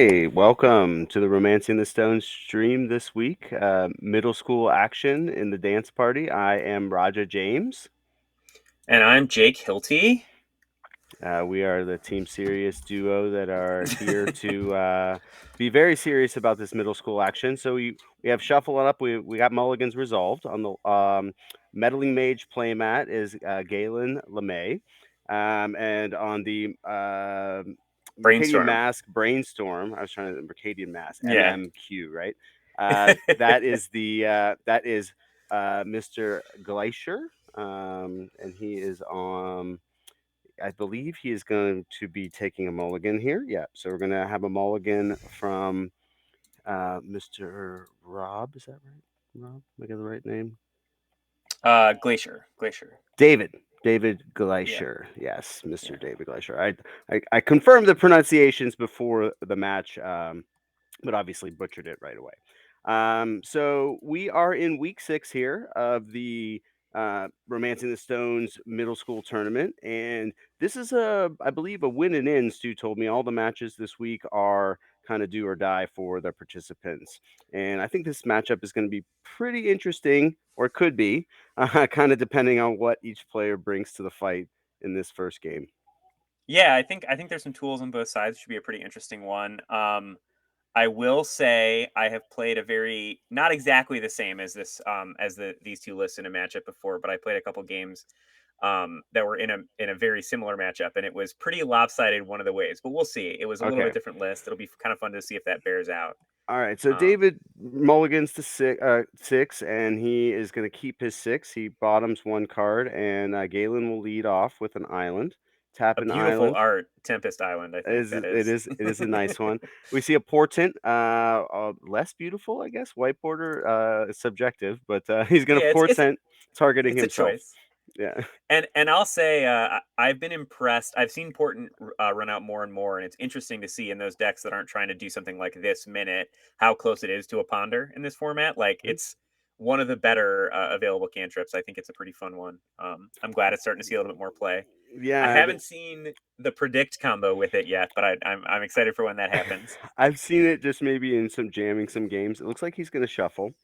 Hey, welcome to the Romancing the Stone stream this week. Middle school action in the dance party. I am Raja James. And I'm Jake Hilty. We are the Team Serious duo that are here to be very serious about this middle school action. So we have shuffle it up. We got mulligans resolved on the meddling mage playmat is Galen LeMay, and on the Mercadian Brainstorm. Mask Brainstorm. I was trying to Mercadian Mask Yeah. MMQ, right? That is Mr. Glacier, and he is on. I believe he is going to be taking a mulligan here. Yeah, so we're going to have a mulligan from Mr. Rob. Is that right? Rob? Am I got the right name? Glacier. Glacier. David. David Yeah. Glacier. Yes, Yeah. Mr. David Glacier. I confirmed the pronunciations before the match, but obviously butchered it right away. So we are in week 6 here of the Romancing the Stones middle school tournament, and this is I believe, a win and in. Stu told me all the matches this week are kind of do or die for the participants, and I think this matchup is going to be pretty interesting, or it could be, kind of depending on what each player brings to the fight in this first game. Yeah, I think there's some tools on both sides. It should be a pretty interesting one. I will say I have played a very not exactly the same as this as these two lists in a matchup before, but I played a couple games that were in a very similar matchup, and it was pretty lopsided one of the ways. But we'll see. It was a little Okay. bit different list. It'll be kind of fun to see if that bears out. All right, so Um, David mulligans to six, and he is going to keep his six. He bottoms one card, and Galen will lead off with an island. Tap a an beautiful island. art, Tempest Island. I think that It is. is a nice one. We see a portent, less beautiful, I guess. White border is subjective, but he's going to Yeah, portent, targeting it's a himself. choice. Yeah. And I'll say I've been impressed. I've seen Portent run out more and more, and it's interesting to see in those decks that aren't trying to do something like this minute how close it is to a ponder in this format. Like it's one of the better available cantrips. I think it's a pretty fun one. I'm glad it's starting to see a little bit more play. I Yeah, haven't seen the predict combo with it yet, but I'm excited for when that happens. I've seen it just maybe in some jamming some games. It looks like he's going to shuffle.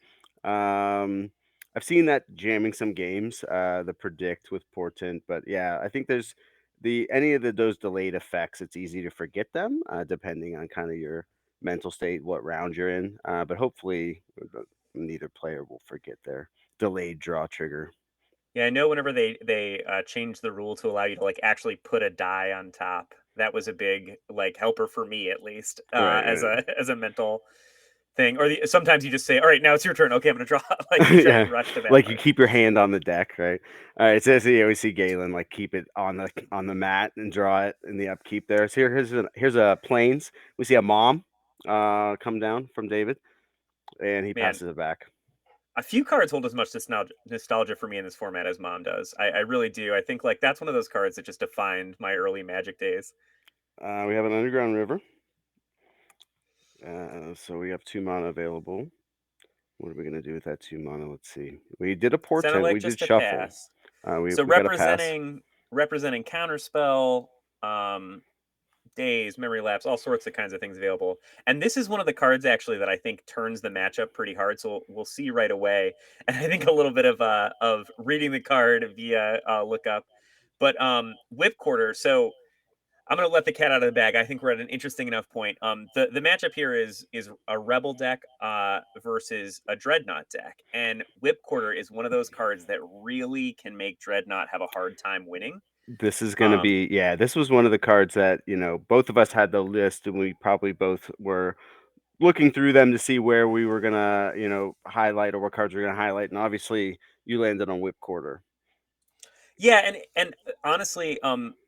Um, I've seen that jamming some games, the predict with portent, but yeah, I think there's the any of those delayed effects. It's easy to forget them, depending on kind of your mental state, what round you're in. But hopefully, neither player will forget their delayed draw trigger. Yeah, I know whenever they changed the rule to allow you to like actually put a die on top, that was a big like helper for me at least Right, as right. a mental thing. Or sometimes you just say, "All right, now it's your turn. Okay, I'm gonna draw." Like you try Yeah, and rush to that like you part. keep your hand on the deck, right? All right, so you always see Galen like keep it on the mat and draw it in the upkeep there. So here's a planes. We see a mom come down from David, and he Man, passes it back. a few cards hold as much nostalgia for me in this format as Mom does. I really do. I think like that's one of those cards that just defined my early Magic days. We have an underground river, so we have 2 mana available. What are we gonna do with that 2 mana? Let's see. We did a Sounded portent. like We did just a shuffle. pass. We So we got a pass. representing counterspell, um, days, memory lapse, all sorts of kinds of things available. And this is one of the cards actually that I think turns the matchup pretty hard. So we'll see right away. And I think a little bit of reading the card via lookup, but whip quarter. So I'm gonna let the cat out of the bag. I think we're at an interesting enough point. The matchup here is a rebel deck versus a dreadnought deck, and whip quarter is one of those cards that really can make dreadnought have a hard time winning. This is gonna Um, be yeah. This was one of the cards that both of us had the list, and we probably both were looking through them to see where we were gonna, highlight or what cards we are gonna highlight, and obviously you landed on Whip Quarter. Yeah, and honestly,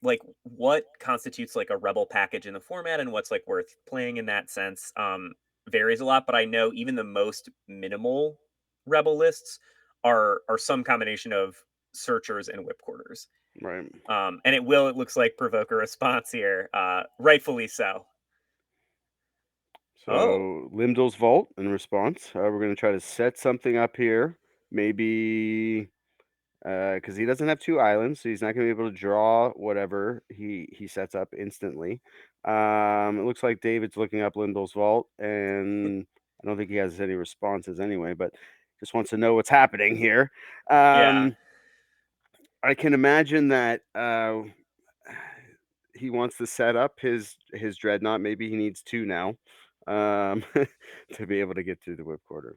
like what constitutes like a rebel package in the format and what's like worth playing in that sense, varies a lot. But I know even the most minimal rebel lists are some combination of searchers and whip quarters. Right. And it looks like provoke a response here, rightfully so. Oh, So Limdol's Vault in response. We're gonna try to set something up here. Maybe because he doesn't have 2 islands, so he's not gonna be able to draw whatever he sets up instantly. It looks like David's looking up Lindell's vault, and I don't think he has any responses anyway, but just wants to know what's happening here. Yeah. Um, I can imagine that he wants to set up his dreadnought. Maybe he needs two now to be able to get through the whipcorder.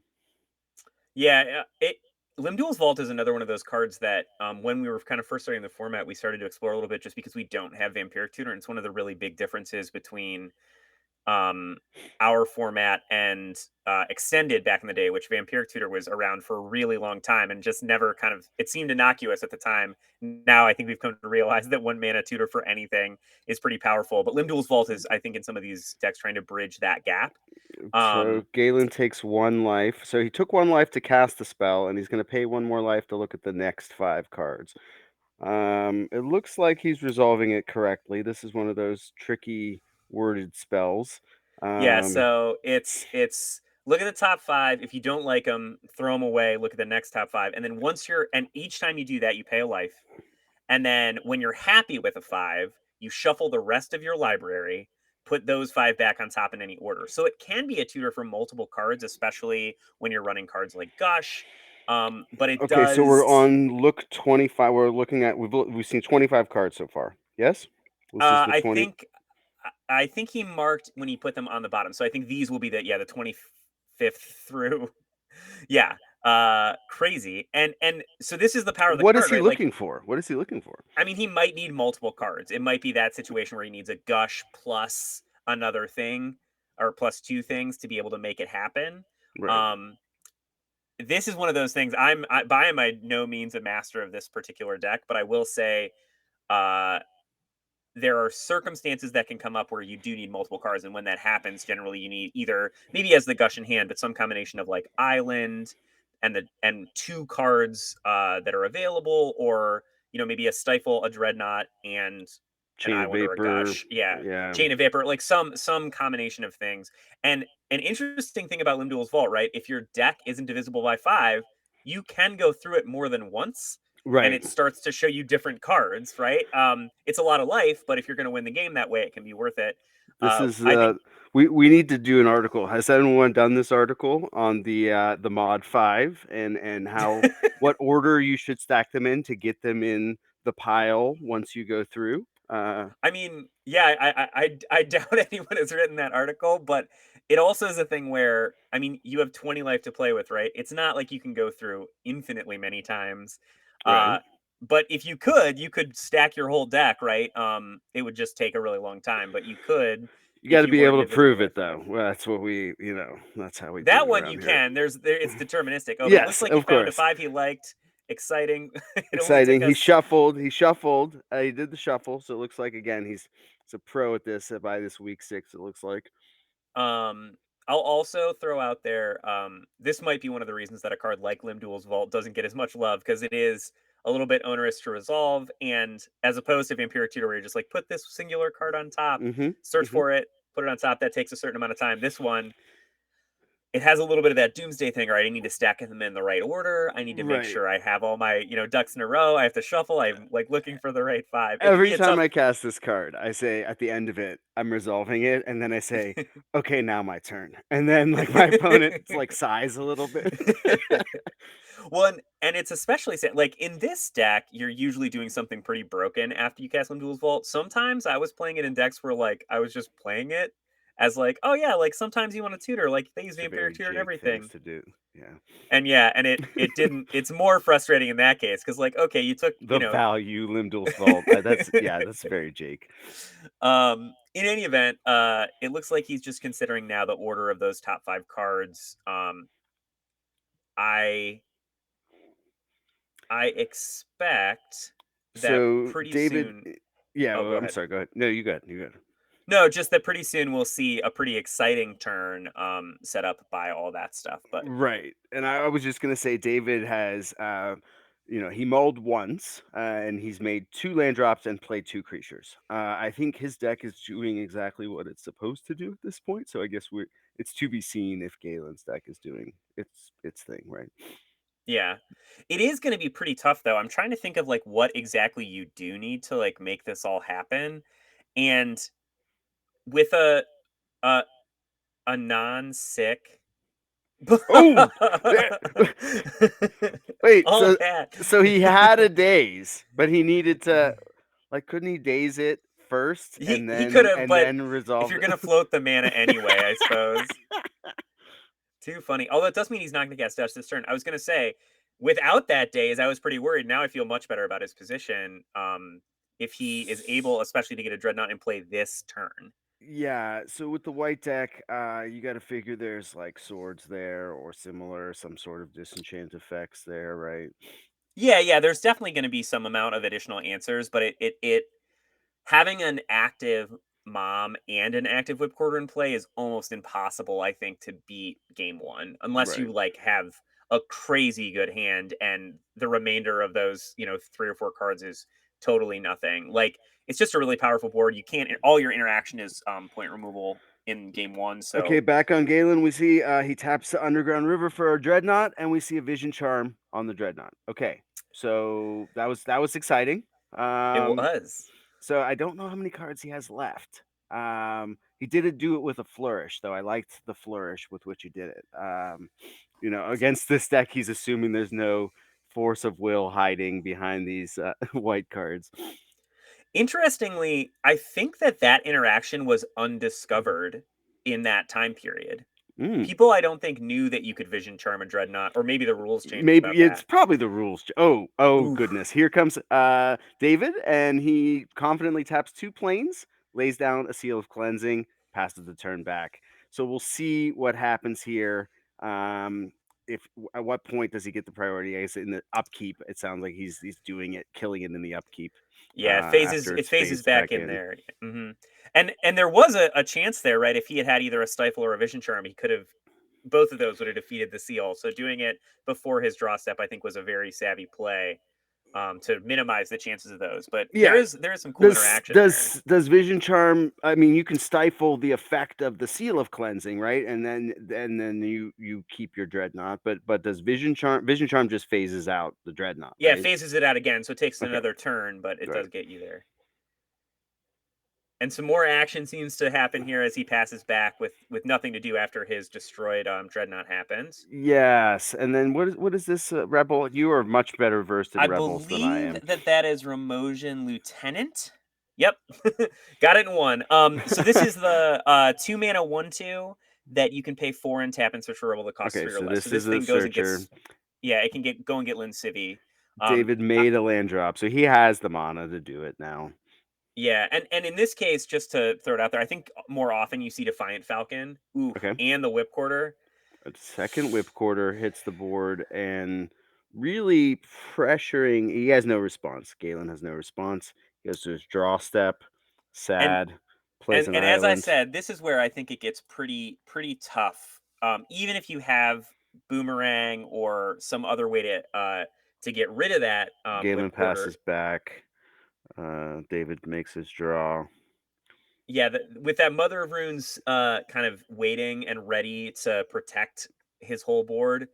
Yeah, it Limduel's Vault is another one of those cards that, when we were kind of first starting the format, we started to explore a little bit just because we don't have Vampiric Tutor, and it's one of the really big differences between um, our format and extended back in the day, which Vampiric Tutor was around for a really long time and just never kind of it seemed innocuous at the time. Now I think we've come to realize that one mana tutor for anything is pretty powerful. But Limduel's Vault is, I think, in some of these decks trying to bridge that gap. So Um, Galen takes one life. So he took one life to cast the spell, and he's going to pay one more life to look at the next five cards. It looks like he's resolving it correctly. This is one of those tricky worded spells. yeah, Um, so it's look at the top five. If you don't like them, throw them away. Look at the next top five, and then once you're and each time you do that, you pay a life. And then when you're happy with a five, you shuffle the rest of your library, put those five back on top in any order. So it can be a tutor for multiple cards, especially when you're running cards like Gush. But it okay, so we're does. on look 25. We're looking at we've seen 25 cards so far. Yes, this is the I 20. think I think he marked when he put them on the bottom. So I think these will be the 25th through. Yeah, crazy. And so this is the power of the What is card, he right? Like looking for? What is he looking for? I mean, he might need multiple cards. It might be that situation where he needs a gush plus another thing or plus two things to be able to make it happen. Right. Um, this is one of those things. By my no means a master of this particular deck, but I will say uh, there are circumstances that can come up where you do need multiple cards, and when that happens, generally you need either maybe as the gush in hand, but some combination of like island and two cards that are available, or maybe a stifle, a dreadnought, and an Chain of island or a vapor. gush. Yeah, Yeah. chain of vapor, like some combination of things. And an interesting thing about Limduel's Vault, right? If your deck isn't divisible by five, you can go through it more than once and Right. it starts to show you different cards, right? It's a lot of life, but if you're going to win the game that way, it can be worth it. This is I think, we need to do an article. Has anyone done this article on the mod 5 and how what order you should stack them in to get them in the pile once you go through? I mean, yeah, I doubt anyone has written that article, but it also is a thing where, I mean, you have 20 life to play with, right? It's not like you can go through infinitely many times. Right. Uh, but if you could stack your whole deck, right? It would just take a really long time, but you could You got if to you be weren't able to divisible prove by it five. though. Well, that's what that's how we do That it one around you here. can. It's deterministic. Oh, but it looks Yes, like he of found a course. five he liked. Exciting. It only took Exciting. He us. shuffled. He shuffled. He did the shuffle. So it looks like again he's a pro at this by this week 6. It looks like. Um, I'll also throw out there. This might be one of the reasons that a card like Limduel's Vault doesn't get as much love because it is a little bit onerous to resolve, and as opposed to Vampiric Tutor, where you're just like put this singular card on top, Mm-hmm. search Mm-hmm. for it, put it on top. That takes a certain amount of time. This one it has a little bit of that doomsday thing, right? I need to stack them in the right order. I need to make Right. sure I have all my, ducks in a row. I have to shuffle. I'm like looking for the right five. It can be Every a time tough. I cast this card, I say at the end of it, I'm resolving it, and then I say, "Okay, now my turn." And then like my opponent's like sighs a little bit. Well, and it's especially like in this deck, you're usually doing something pretty broken after you cast Duel's Vault. Sometimes I was playing it in decks where like I was just playing it as like, oh yeah, like sometimes you want to tutor, like they use It's a Vampire very Tutor and Jake things everything. to do. Yeah. And yeah, and it didn't. It's more frustrating in that case because like okay, you took The value Limdol's vault. That's yeah, that's very Jake. In any event, it looks like he's just considering now the order of those top five cards. I I expect that So pretty David, soon. yeah, Oh, well, go I'm ahead. sorry. Go ahead. No, you good. You good. No, just that pretty soon we'll see a pretty exciting turn set up by all that stuff. But Right. And I was just gonna say David has he mulled once, and he's made 2 land drops and played 2 creatures. I think his deck is doing exactly what it's supposed to do at this point, so I guess it's to be seen if Galen's deck is doing its thing, right? yeah, it is going to be pretty tough though. I'm trying to think of like what exactly you do need to like make this all happen, and with a a non-sick Oh, there- wait. all So bad. he had a daze, but he needed to like couldn't he daze it first He could have, and but then if resolve you're it? gonna float the mana anyway, I suppose. Too funny. Although it does mean he's not gonna cast Dust this turn. I was gonna say, without that daze, I was pretty worried. Now I feel much better about his position. If he is able, especially to get a Dreadnought in play this turn. Yeah, so with the white deck, you got to figure there's like swords there or similar, some sort of disenchant effects there, right? Yeah, yeah, there's definitely gonna be some amount of additional answers, but it having an active mom and an active whipcorder in play is almost impossible, I think, to beat game one unless Right. you like have a crazy good hand and the remainder of those, 3 or 4 cards is totally nothing. Like it's just a really powerful board. You can't all your interaction is point removal in game one. Okay, So back on Galen, we see he taps the Underground River for a Dreadnought, and we see a Vision Charm on the Dreadnought. Okay, so that was exciting. it Um, was. so I don't know how many cards he has left. He didn't do it with a flourish, though. I liked the flourish with which he did it. Against this deck, he's assuming there's no force of will hiding behind these white cards. Interestingly, I think that interaction was undiscovered in that time period. Mm. People I don't think knew that you could vision charm a dreadnought, or maybe the rules changed about Maybe it's that. probably the rules. Oh Oof. goodness. Here comes David, and he confidently taps 2 planes, lays down a seal of cleansing, passes the turn back. So we'll see what happens here. If at what point does he get the priority? I guess in the upkeep, it sounds like he's doing it, killing it in the upkeep Yeah, after it it's phases phased back back in in. there. And there was a chance there, right? If he had either a stifle or a vision charm, he could have both of those would have defeated the seal. So doing it before his draw step, I think, was a very savvy play to minimize the chances of those. But Yeah, there is some cool Does interaction there. Vision Charm? I mean, you can stifle the effect of the seal of cleansing, right? And then you keep your dreadnought. But does Vision Charm just phases out the dreadnought, Yeah, it right? phases it out again, so it takes Okay, another turn, but it right. does get you there. And some more action seems to happen here as he passes back with nothing to do after his destroyed dreadnought happens. Yes, and then what is this rebel? You are much better versed in I rebels than I believe am. that is Ramojan Lieutenant. Yep, got it in one. So this is the 2 mana 1/2 that you can pay 4 and tap and search for a rebel that costs Okay, 3 or so less. So this this is a thing goes and searcher. gets yeah, it can go and get Lin Civi. Um, David I, made a land drop, so he has the mana to do it now. Yeah, and in this case, just to throw it out there, I think more often you see Defiant Falcon, oof, Okay. and the Whip Quarter. A second whip quarter hits the board and really pressuring. He has no response. Galen has no response. He goes to his draw step. And Sad. Plays and an and as I island. said, this is where I think it gets pretty tough. Even if you have Boomerang or some other way to get rid of that Whip Galen Quarter. passes back. David makes his draw. Yeah, with that Mother of Runes kind of waiting and ready to protect his whole board,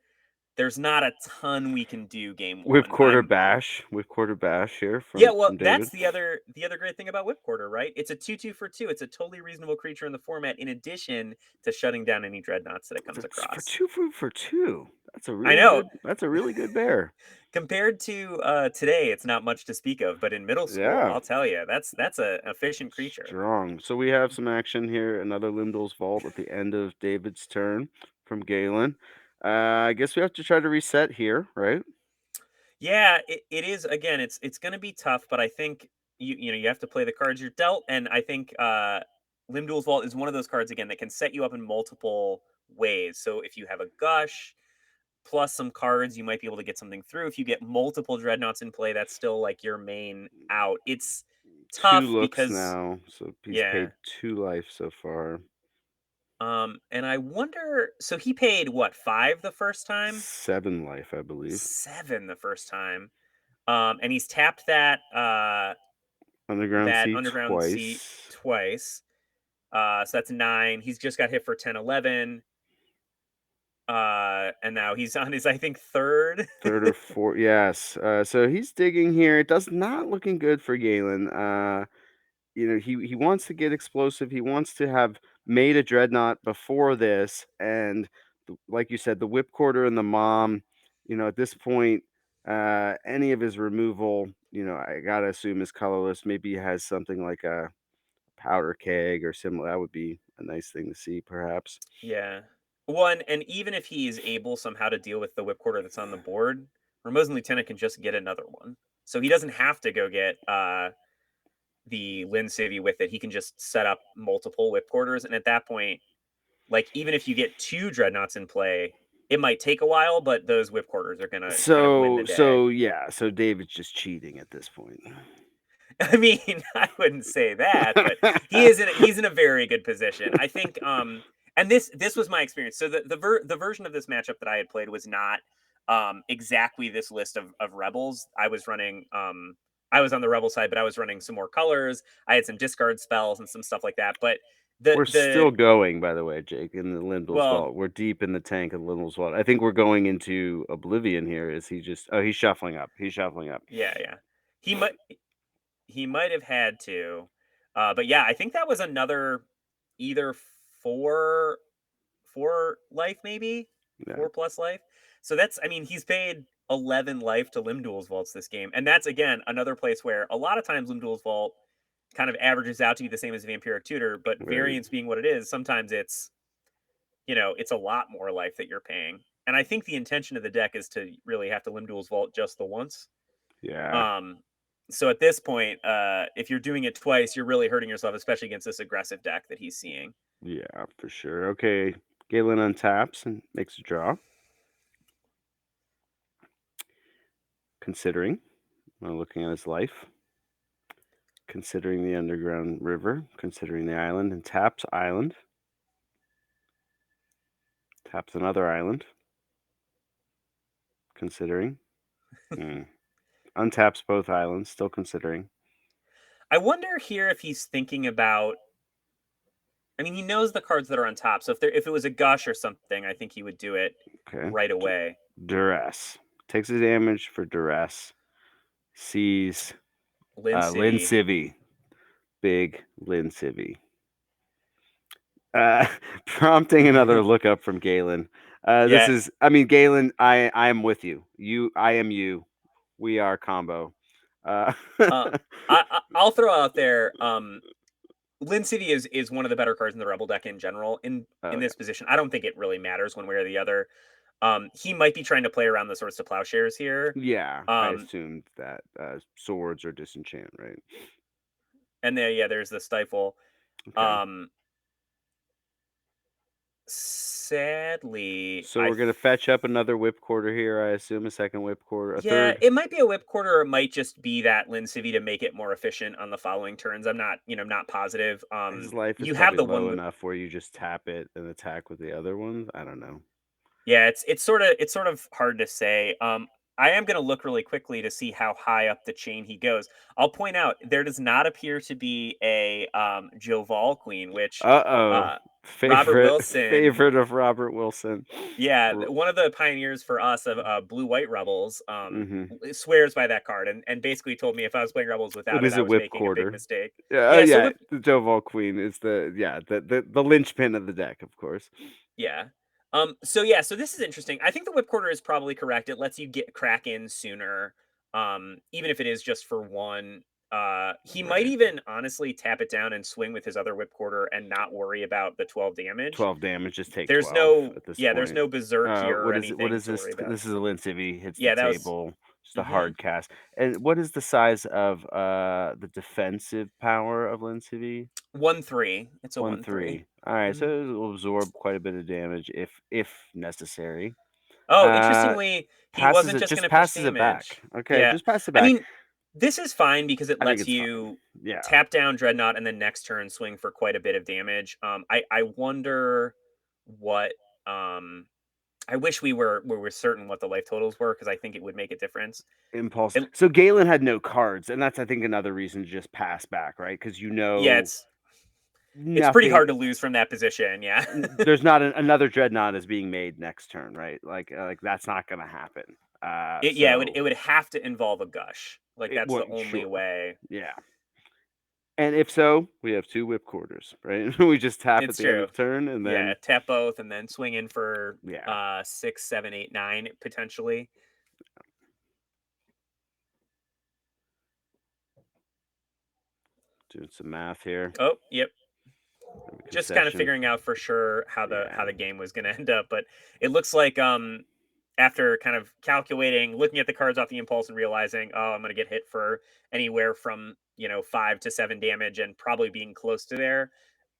there's not a ton we can do game Whip one. quarter bash. Whip quarter bash here Yeah, from well, David. that's the other great thing about Whip Quarter, right? It's a 2/2 for 2. It's a totally reasonable creature in the format in addition to shutting down any dreadnoughts that it comes For across. two food for two. That's a I really know. good. That's a really good bear. Compared to today, it's not much to speak of, but in middle school, Yeah. I'll tell you, that's a efficient creature. Strong. So we have some action here. Another Lindell's Vault at the end of David's turn from Galen. I guess we have to try to reset here, right? Yeah, it is again, it's gonna be tough, but I think you have to play the cards you're dealt, and I think Limduel's Vault is one of those cards again that can set you up in multiple ways. So if you have a gush plus some cards, you might be able to get something through. If you get multiple dreadnoughts in play, that's still like your main out. It's Two tough looks because now. So he's yeah. paid 2 life so far. And I wonder, so he paid what, 5 the first time? 7 life, I believe. 7 the first time. And he's tapped Underground that Sea underground seat twice. twice. So that's 9. He's just got hit for 10, 11. And now he's on his, I think, third. Third or fourth. Yes. So he's digging here. It does not looking good for Galen. he wants to get explosive. He wants to have made a Dreadnought before this, and like you said, the Whipcorder and the Mom. At this point, any of his removal, I gotta assume is colorless. Maybe he has something like a powder keg or similar. That would be a nice thing to see, perhaps. Yeah. One, and even if he is able somehow to deal with the whipcorder that's on the board, Ramosin Lieutenant can just get another one. So he doesn't have to go get the Lin Civvy with it. He can just set up multiple whipcorders, and at that point, like even if you get two dreadnoughts in play, it might take a while, but those whipcorders are gonna kind of win the day. So David's just cheating at this point. I mean, I wouldn't say that, but he's in a very good position. I think and this was my experience. So the version of this matchup that I had played was not exactly this list of rebels. I was on the rebel side, but I was running some more colors. I had some discard spells and some stuff like that. But We're the still going, by the way, Jake, in the Lindell's well, Vault. We're deep in the tank of Lindell's Vault. I think we're going into Oblivion here. Is he just? Oh, he's shuffling up. He's shuffling up. yeah, yeah. He might he might have had to. But yeah, I think that was another either 4 life, maybe Yeah. 4 plus life. So that's, I mean, he's paid 11 life to Limduel's vaults this game, and that's again another place where a lot of times Limduel's vault kind of averages out to be the same as Vampiric Tutor, but Right. variance being what it is, sometimes it's a lot more life that you're paying. And I think the intention of the deck is to really have to Limduel's vault just the once. Yeah. Um, so at this point, if you're doing it twice, you're really hurting yourself, especially against this aggressive deck that he's seeing. Yeah, for sure. Okay. Galen untaps and makes a draw. Considering, looking at his life, considering the underground river, considering the island, and taps island. Taps another island. Considering. Hmm. Untaps both islands, still considering. I wonder here if he's thinking about. I mean, he knows the cards that are on top, so if it was a gush or something, I think he would do it Okay. right away. Duress. Takes the damage for duress. Sees Lin Lin Civvy. Civvy. Big Lin Civvy. Uh, prompting another look up from Galen. This Yeah. is, I mean, Galen, I am with you. I am you. We are combo. Uh, Uh, I'll throw out there. Lin Civvy is one of the better cards in the Rebel deck in general. In oh yeah, this position, I don't think it really matters one way or the other. He might be trying to play around the swords to plowshares here. yeah. I Um, assumed that swords are disenchant, right? and there's the stifle. Okay. Um, Sadly, So we're gonna fetch up another whip quarter here. I assume a second whip quarter, a yeah, third. it might be a whip quarter, or it might just be that Lin Civvy to make it more efficient on the following turns. I'm not positive. His life is You have probably the low one. enough where you just tap it and attack with the other ones. I don't know. Yeah, it's sort of hard to say. I am going to look really quickly to see how high up the chain he goes. I'll point out there does not appear to be a Joval Queen, which Uh-oh. uh, Robert Favorite Wilson. favorite of Robert Wilson. Yeah, R one of the pioneers for us of Blue White Rebels Mhm. swears by that card, and basically told me if I was playing Rebels It without it, is I a was whip making a big quarter. mistake. Yeah, Yeah, so yeah, whip. the Joval Queen is the linchpin of the deck, of course. Yeah. So this is interesting. I think the whip quarter is probably correct. It lets you get crack in sooner. Even if it is just for one. He might Right. even honestly tap it down and swing with his other whip quarter and not worry about the 12 damage. 12 damage, just take There's 12 no at this yeah, there's point. no berserk here or What anything is to worry this? about. This is a Lincivy, hits the Yeah, that was table, just a hmm hard cast. And what is the size of the defensive power of Lincivy? 1-3. It's a 1-3. 1-3. All right, so hmm it will absorb quite a bit of damage if necessary. Oh, Uh, interestingly, he passes wasn't it, just just gonna pitch passes it damage. back. Okay, Yeah. just pass it I back. mean, this is fine because it I think lets it's fine. you Yeah. tap down Dreadnought and then next turn swing for quite a bit of damage. I wonder what I wish we were certain what the life totals were because I think it would make a difference. Impulse. It, So Galen had no cards, and that's I think another reason to just pass back, right? Because yeah, it's pretty nothing. hard to lose from that position. Yeah. There's not another dreadnought is being made next turn, right? Like that's not going to happen. Yeah, it would So it would have to involve a gush. Like it that's the would only sure, way. yeah. And if so, we have 2 whip quarters, right? We just tap at It's the end true. of turn and Yeah, then tap both and then swing in for yeah, 6, 7, 8, 9 potentially. doing some math here. Oh, yep. Maybe Just kind of concession. figuring out for sure how Yeah. the game was going to end up, but it looks like after kind of calculating, looking at the cards off the impulse and realizing, oh, I'm going to get hit for anywhere from 5 to 7 damage and probably being close to there.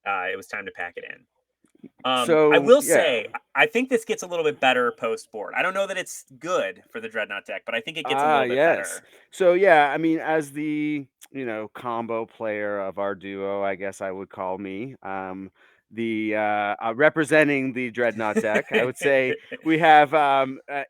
It was time to pack it in. I So, will yeah. say, I think this gets a little bit better post board. I don't know that it's good for the Dreadnought deck, but I think it gets a Ah, little bit yes. better. So, yeah, I mean, as the, combo player of our duo, I guess I would call me, representing the Dreadnought deck, I would say we have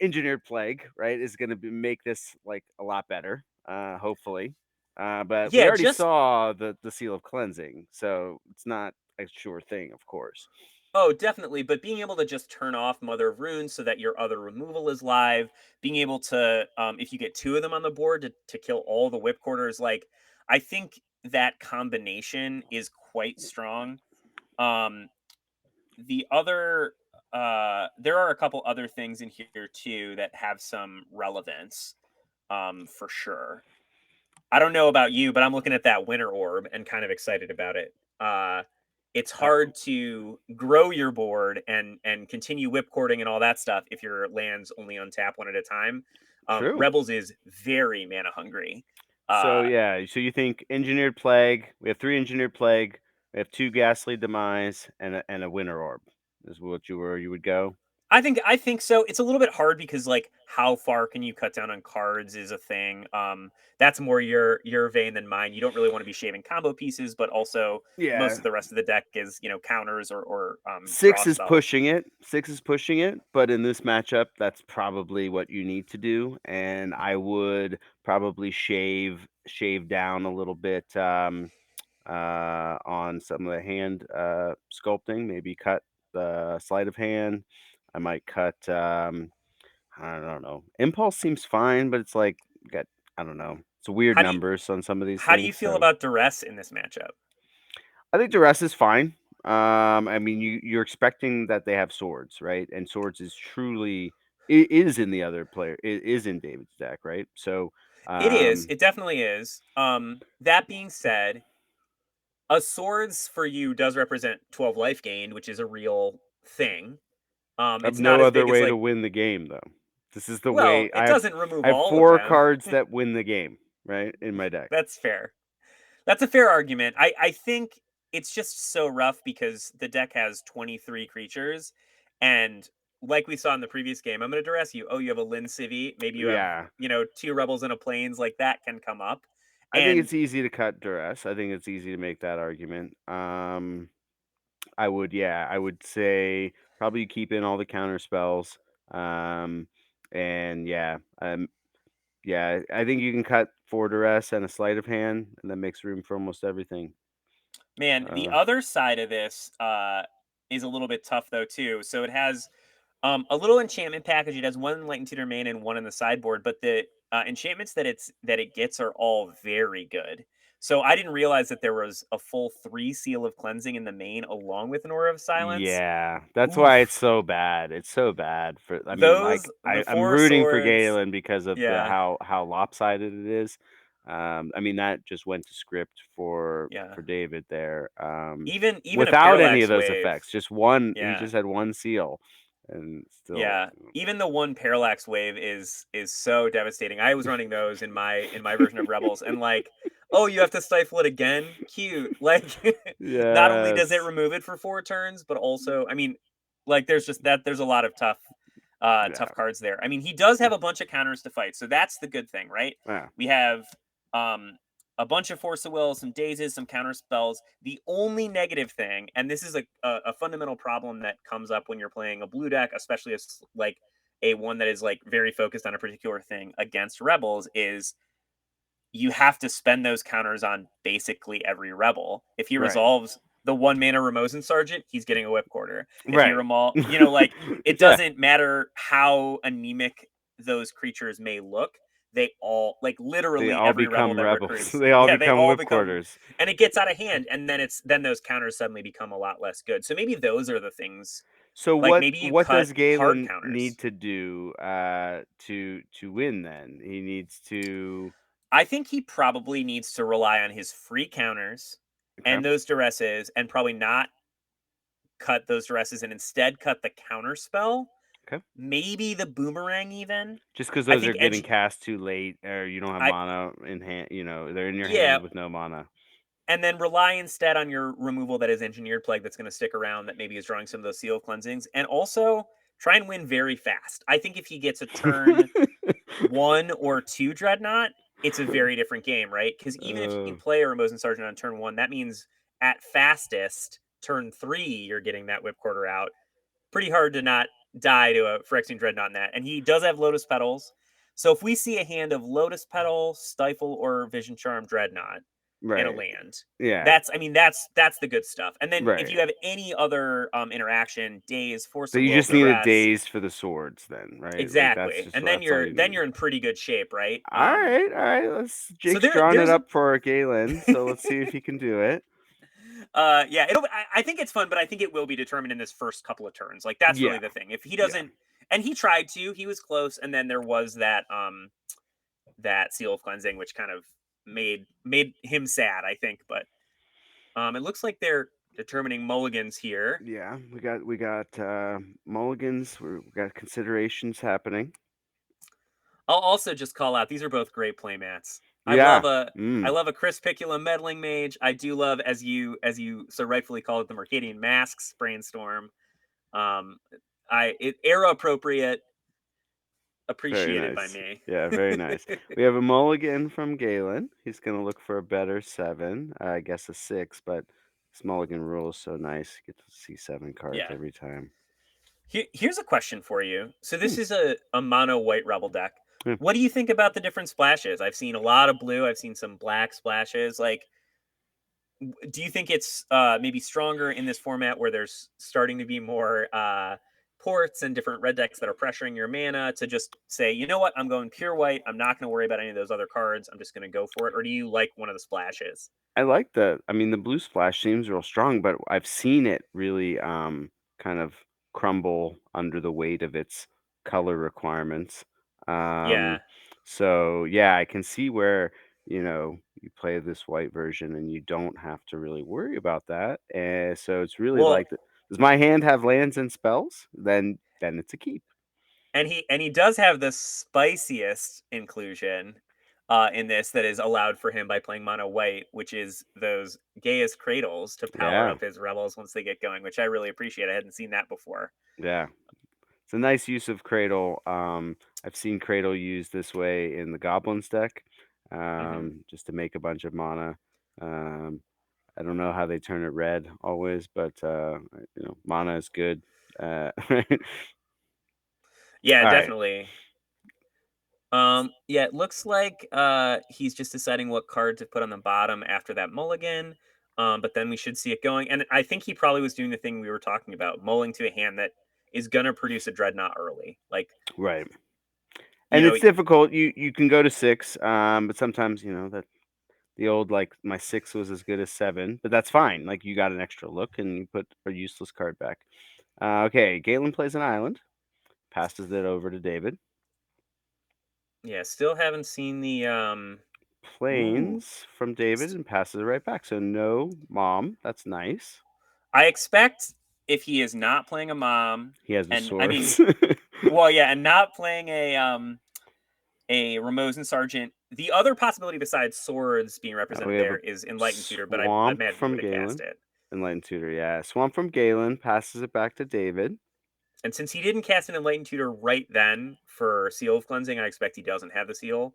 Engineered Plague, right, is going to make this like a lot better, hopefully. But we Yeah, already just saw the Seal of Cleansing, so it's not a sure thing, of course. Oh, definitely. But being able to just turn off Mother of Runes so that your other removal is live, being able to, if you get two of them on the board, to kill all the whip quarters, like, I think that combination is quite strong. Um, the other, there are a couple other things in here too that have some relevance, for sure. I don't know about you, but I'm looking at that winter orb and kind of excited about it. It's Uh, hard to grow your board and continue whipcording and all that stuff if your lands only untap one at a time. True. Rebels is very mana hungry. So Uh, yeah, so you think Engineered Plague? We have 3 Engineered Plague. We have 2 Ghastly Demise and a Winter Orb. Is what you would go. I think so. It's a little bit hard because like how far can you cut down on cards is a thing. That's more your vein than mine. You don't really want to be shaving combo pieces, but also most Yeah, of the rest of the deck is counters or draw 6 is spells. pushing it. 6 is pushing it, but in this matchup, that's probably what you need to do. And I would probably shave down a little bit on some of the hand sculpting. Maybe cut the sleight of hand. I might cut. I don't know. Impulse seems fine, but it's like got I don't know. It's weird How do you numbers on some of these how do you things. feel So about duress in this matchup? I think duress is fine. I mean, you're expecting that they have swords, right? And swords is truly it is in the other player. It is in David's deck, right? So It is. um, It definitely is. That being said, a swords for you does represent 12 life gain, which is a real thing. I have It's not no as other big as way to like, win the game, though. This is the well, way it doesn't I remove have all of 4 them. cards that win the game, right? In my deck. That's fair. That's a fair argument. I think it's just so rough because the deck has 23 creatures, and like we saw in the previous game, I'm going to duress you. Oh, you have a Lin Civi. Maybe you have Yeah. two rebels and a plains. Like that can come up, I think and it's easy to cut duress. I think it's easy to make that argument. I would say probably keep in all the counter spells. Um, and yeah, I think you can cut 4 duress and a sleight of hand, and that makes room for almost everything. man, the Uh, other side of this is a little bit tough though too. So it has a little enchantment package. It has one Light and Tutor main and one in the sideboard, but the enchantments that it gets are all very good. So I didn't realize that there was a full 3 Seal of Cleansing in the main, along with an Aura of Silence. yeah, that's why it's Oof, so bad. It's so bad for. I mean, like the I'm 4 rooting for swords. Galen because of the Yeah, how lopsided it is. I mean that just went to script yeah. for David there. Even a Without any of parallax those wave. effects, just one. He Yeah. just had one seal, and still. Yeah, even the one parallax wave is so devastating. I was running those in my version of Rebels, and like, oh, you have to stifle it again. Cute. Like, not only does it Yes. remove it for 4 turns, but also, I mean, like, there's a lot of Yeah. tough cards there. I mean, he does have a bunch of counters to fight, so that's the good thing, right? Yeah. We have um a bunch of Force of Will, some dazes, some counter spells. The only negative thing, and this is a fundamental problem that comes up when you're playing a blue deck, especially as like a one that is like very focused on a particular thing against rebels, is you have to spend those counters on basically every rebel. If he Right. resolves the 1 mana Ramosan Sergeant, he's getting a whip quarter. If he Right. like it Yeah. doesn't matter how anemic those creatures may look. they all like They literally all every rebel become that rebels. recruits. They all Yeah, they become all whip become, quarters. and it gets out of hand, and then those counters suddenly become a lot less good. So maybe those are the things. So Like what maybe you what cut does hard Galen need counters. to do to win then? He needs to I think he probably needs to rely on his free counters okay. and those duresses, and probably not cut those duresses and instead cut the counter spell. Okay. Maybe the boomerang even. Just because I those are think getting engine. cast too late or you don't have I mana in hand, they're in your Yeah, hand with no mana. and then rely instead on your removal that is engineered plague that's going to stick around that maybe is drawing some of those seal cleansings, and also try and win very fast. I think if he gets a turn one or two dreadnought, it's a very different game, right? Because even if you uh, play a Ramosan Sergeant on turn one, that means at fastest turn three you're getting that whip quarter out. Pretty hard to not die to a Phyrexian Dreadnought in that. And he does have Lotus Petals. So if we see a hand of Lotus Petal, Stifle, or Vision Charm Dreadnought in a right. land, Yeah. that's the good stuff. And then if Right. you have any other interaction, Daze, Force So of you Will, just need a Duress, daze for the swords then, right? Like that's exactly. just And that's all you then need. you're in pretty good shape, right? All right. Let's So Jake's drawing it there's up for Galen, so let's see if he can do it. yeah, I think it's fun, but I think it will be determined in this first couple of turns. Like that's Yeah. really the thing. If he Yeah. doesn't, and he tried to, he was close, and then there was that seal of cleansing, which kind of made him sad, I think. But it looks like they're determining mulligans here. Yeah. We got mulligans. We got considerations happening. I'll also just call out these are both great playmats. Yeah. I Mm. love a Chris Picula meddling mage. I do love, as you so rightfully call it, the Mercadian Masks brainstorm. Um, era appropriate, Very appreciated by nice. me. Yeah, very nice. We have a mulligan from Galen. He's gonna look for a better seven. I guess a six, but this mulligan rule is so nice. You get to see seven cards Yeah. every time. Here's a question for you. So Hmm. this is a mono white rebel deck. Yeah. What do you think about the different splashes? I've seen a lot of blue. I've seen some black splashes. Like, do you think it's maybe stronger in this format where there's starting to be more ports and different red decks that are pressuring your mana to just say, you know what, I'm going pure white. I'm not going to worry about any of those other cards. I'm just going to go for it. Or do you like one of the splashes? I like the blue splash seems real strong, but I've seen it really kind of crumble under the weight of its color requirements. Um, Yeah. so yeah, I can see where, you play this white version and you don't have to really worry about that. And so it's really Well, like, does my hand have lands and spells? Then it's a keep. and he does have the spiciest inclusion in this that is allowed for him by playing mono white, which is those Gaius Cradles to power Yeah, up his rebels once they get going, which I really appreciate. I hadn't seen that before. yeah. It's a nice use of Cradle. I've seen Cradle used this way in the Goblins deck, Hmm. just to make a bunch of mana. Um, I don't know how they turn it red always, but mana is good. Right? Yeah, All right, definitely. Yeah, it looks like he's just deciding what card to put on the bottom after that mulligan. But then we should see it going. And I think he probably was doing the thing we were talking about, mulling to a hand that is gonna produce a dreadnought early. Like, right. you And know, it's difficult. You can go to six, but sometimes that the old like my six was as good as seven, but that's fine. Like you got an extra look and you put a useless card back. Okay, Galen plays an island, passes it over to David. yeah, still haven't seen the ooh. Planes from David and passes it right back. So no mom. That's nice. I expect if he is not playing a mom, He has the and I mean, swords. well, yeah, and not playing a Ramosan Sergeant. The other possibility besides swords being We represented have a there is Enlightened Tutor, but I swamp imagine he from would have cast Galen. it. Enlightened Tutor, yeah. Swamp from Galen passes it back to David. And since he didn't cast an Enlightened Tutor right then for Seal of Cleansing, I expect he doesn't have the seal.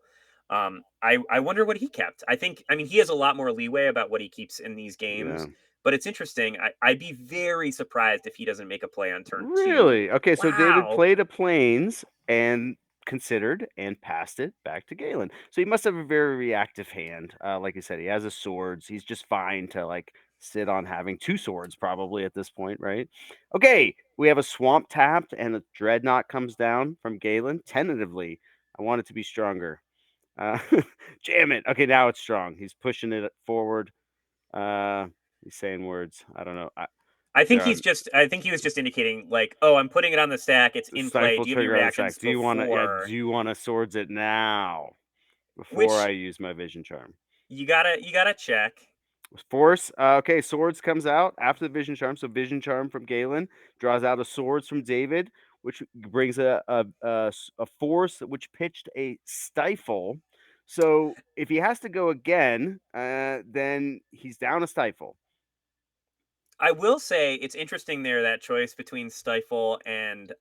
I wonder what he kept. I mean, he has a lot more leeway about what he keeps in these Yeah. games, but it's interesting. I'd be very surprised if he doesn't make a play on turn two. Really? Okay, so David Wow. played a planes and considered and passed it back to Galen. So he must have a very reactive hand. Like I said, he has a swords. He's just fine to like sit on having two swords probably at this point, right? Okay, we have a swamp tapped and a dreadnought comes down from Galen. Tentatively, I want it to be stronger. Uh, jam it. Okay, now it's strong. He's pushing it forward. Uh, he's saying words. I don't know. There are I think he was just indicating like, oh, I'm putting it on the stack. It's in play. stifle Do you have any trigger on the stack. reactions Do you want to? Yeah. before? Do you want to swords it now before Which I use my vision charm? you gotta check. Force. Okay, swords comes out after the vision charm. So vision charm from Galen draws out a swords from David, which brings a force which pitched a stifle. So if he has to go again, then he's down a stifle. I will say it's interesting there that choice between Stifle and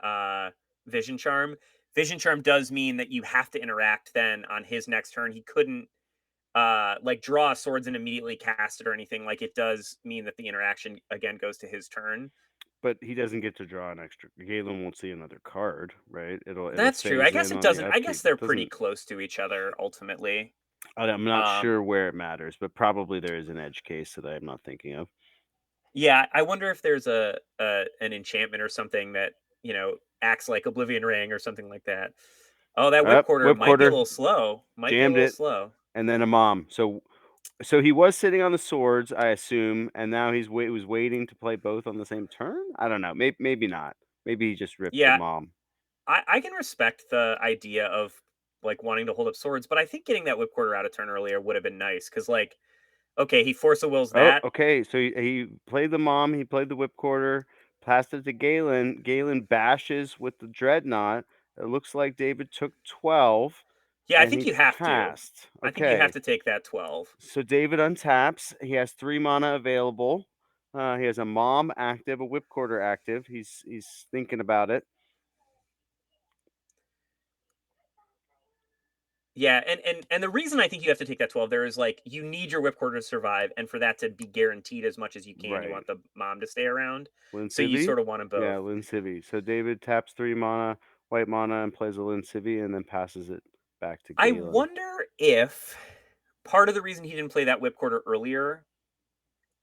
Vision Charm. Vision Charm does mean that you have to interact then on his next turn. He couldn't like draw swords and immediately cast it or anything. Like it does mean that the interaction again goes to his turn. But he doesn't get to draw an extra. Galen won't see another card, right? It'll That's true. I phase guess in it on the doesn't. I upkeep. guess they're It pretty doesn't. close to each other ultimately. I'm not Um, sure where it matters, but probably there is an edge case that I'm not thinking of. yeah, I wonder if there's a an enchantment or something that acts like Oblivion Ring or something like that. Oh, that whip Up, quarter whip might be a quarter, little slow. Might be a jammed little it, slow. and then a mom. So he was sitting on the swords, I assume, and now was waiting to play both on the same turn. I don't know. Maybe not. Maybe he just ripped the Yeah, mom. I can respect the idea of like wanting to hold up swords, but I think getting that whip quarter out of turn earlier would have been nice because like okay, he force of wills Oh, that. okay. So he played the mom. He played the whip quarter. Passed it to Galen. Galen bashes with the dreadnought. It looks like David took 12, Yeah, I and think he you have to. passed. I think you have Okay. to take that 12. So David untaps. He has 3 mana available. He has a mom active, a whip quarter active. He's thinking about it. Yeah, and the reason I think you have to take that 12 there is like you need your whip quarter to survive, and for that to be guaranteed as much as you can, you Right. want the mom to stay around. Lin So you Civi? sort of want them Yeah, both. Lin Civi. So David taps 3 mana, white mana, and plays a Lin Civi, and then passes it back to I Galen. wonder if part of the reason he didn't play that whip quarter earlier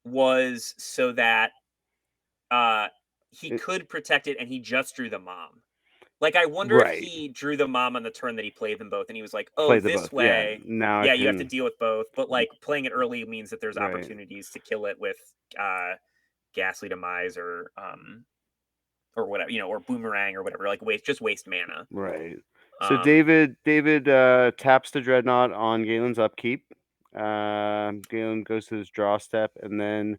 was so that uh he It, could protect it and he just drew the mom. Like I wonder if right. he drew the mom on the turn that he played them both and he was like, "Oh, Play the this both. Yeah. way, Now I yeah, you have to can. deal with both." But like playing it early means that there's Right. opportunities to kill it with ghastly demise or whatever, or boomerang or whatever, like waste mana. Right. So Um David taps the dreadnought on Galen's upkeep. Galen goes to his draw step and then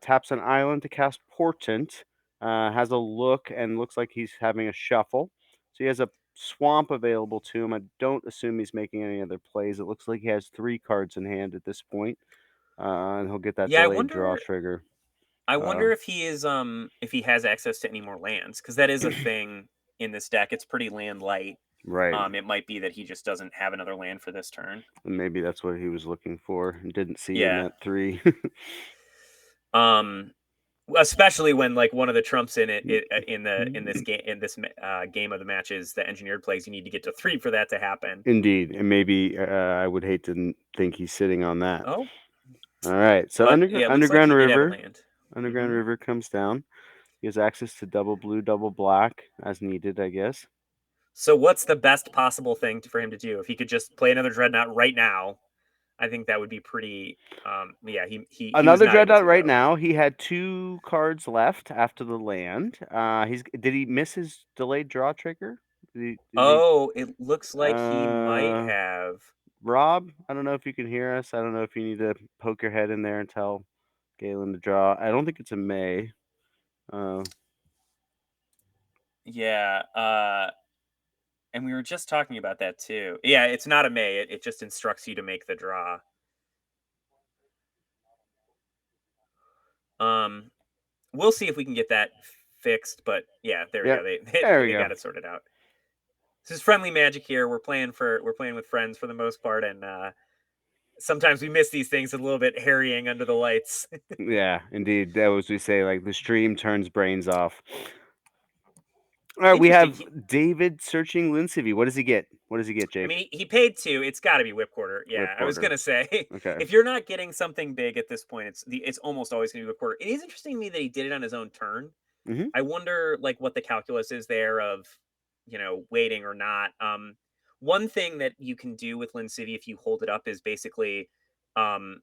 taps an island to cast Portent. Has a look and looks like he's having a shuffle. So he has a swamp available to him. I don't assume he's making any other plays. It looks like he has 3 cards in hand at this point, and he'll get that yeah, delayed draw trigger. I Uh, wonder if he has access to any more lands cuz that is a thing in this deck. It's pretty land light. right. It might be that he just doesn't have another land for this turn. And maybe that's what he was looking for and didn't see in Yeah. that 3. Um especially when like one of the trumps in this game game of the matches the engineered plays you need to get to 3 for that to happen. Indeed, and maybe, I would hate to think he's sitting on that. Oh, Alright, so but yeah, it looks like he did have a land. Underground Hmm. River comes down. He has access to double blue, double black as needed, I guess. So what's the best possible thing for him to do if he could just play another dreadnought right now? I think that would be pretty. Yeah, he was Another not able Dreadnought to right though. now. He had 2 cards left after the land. Did he miss his delayed draw trigger? Did he Oh, it looks like he might uh, have. Rob, I don't know if you can hear us. I don't know if you need to poke your head in there and tell Galen to draw. I don't think it's a May. Uh, Yeah, and we were just talking about that too. Yeah, it's not a May. It just instructs you to make the draw. Um, we'll see if we can get that fixed. But yeah, there we yep. go. They There we they go. got it sorted out. This is friendly magic here. We're playing with friends for the most part, and sometimes we miss these things a little bit harrying under the lights. Yeah, indeed. That was we say like the stream turns brains off. All right, we Interesting. have David searching Lincivy. What does he get? What does he get, I Jake? mean, he paid 2. It's got to be whip quarter. Whip Yeah, I was quarter. gonna say Okay. if you're not getting something big at this point, it's almost always gonna be whip quarter. It is interesting to me that he did it on his own turn. Hmm. I wonder like what the calculus is there of waiting or not. one thing that you can do with Lin City if you hold it up is basically, um,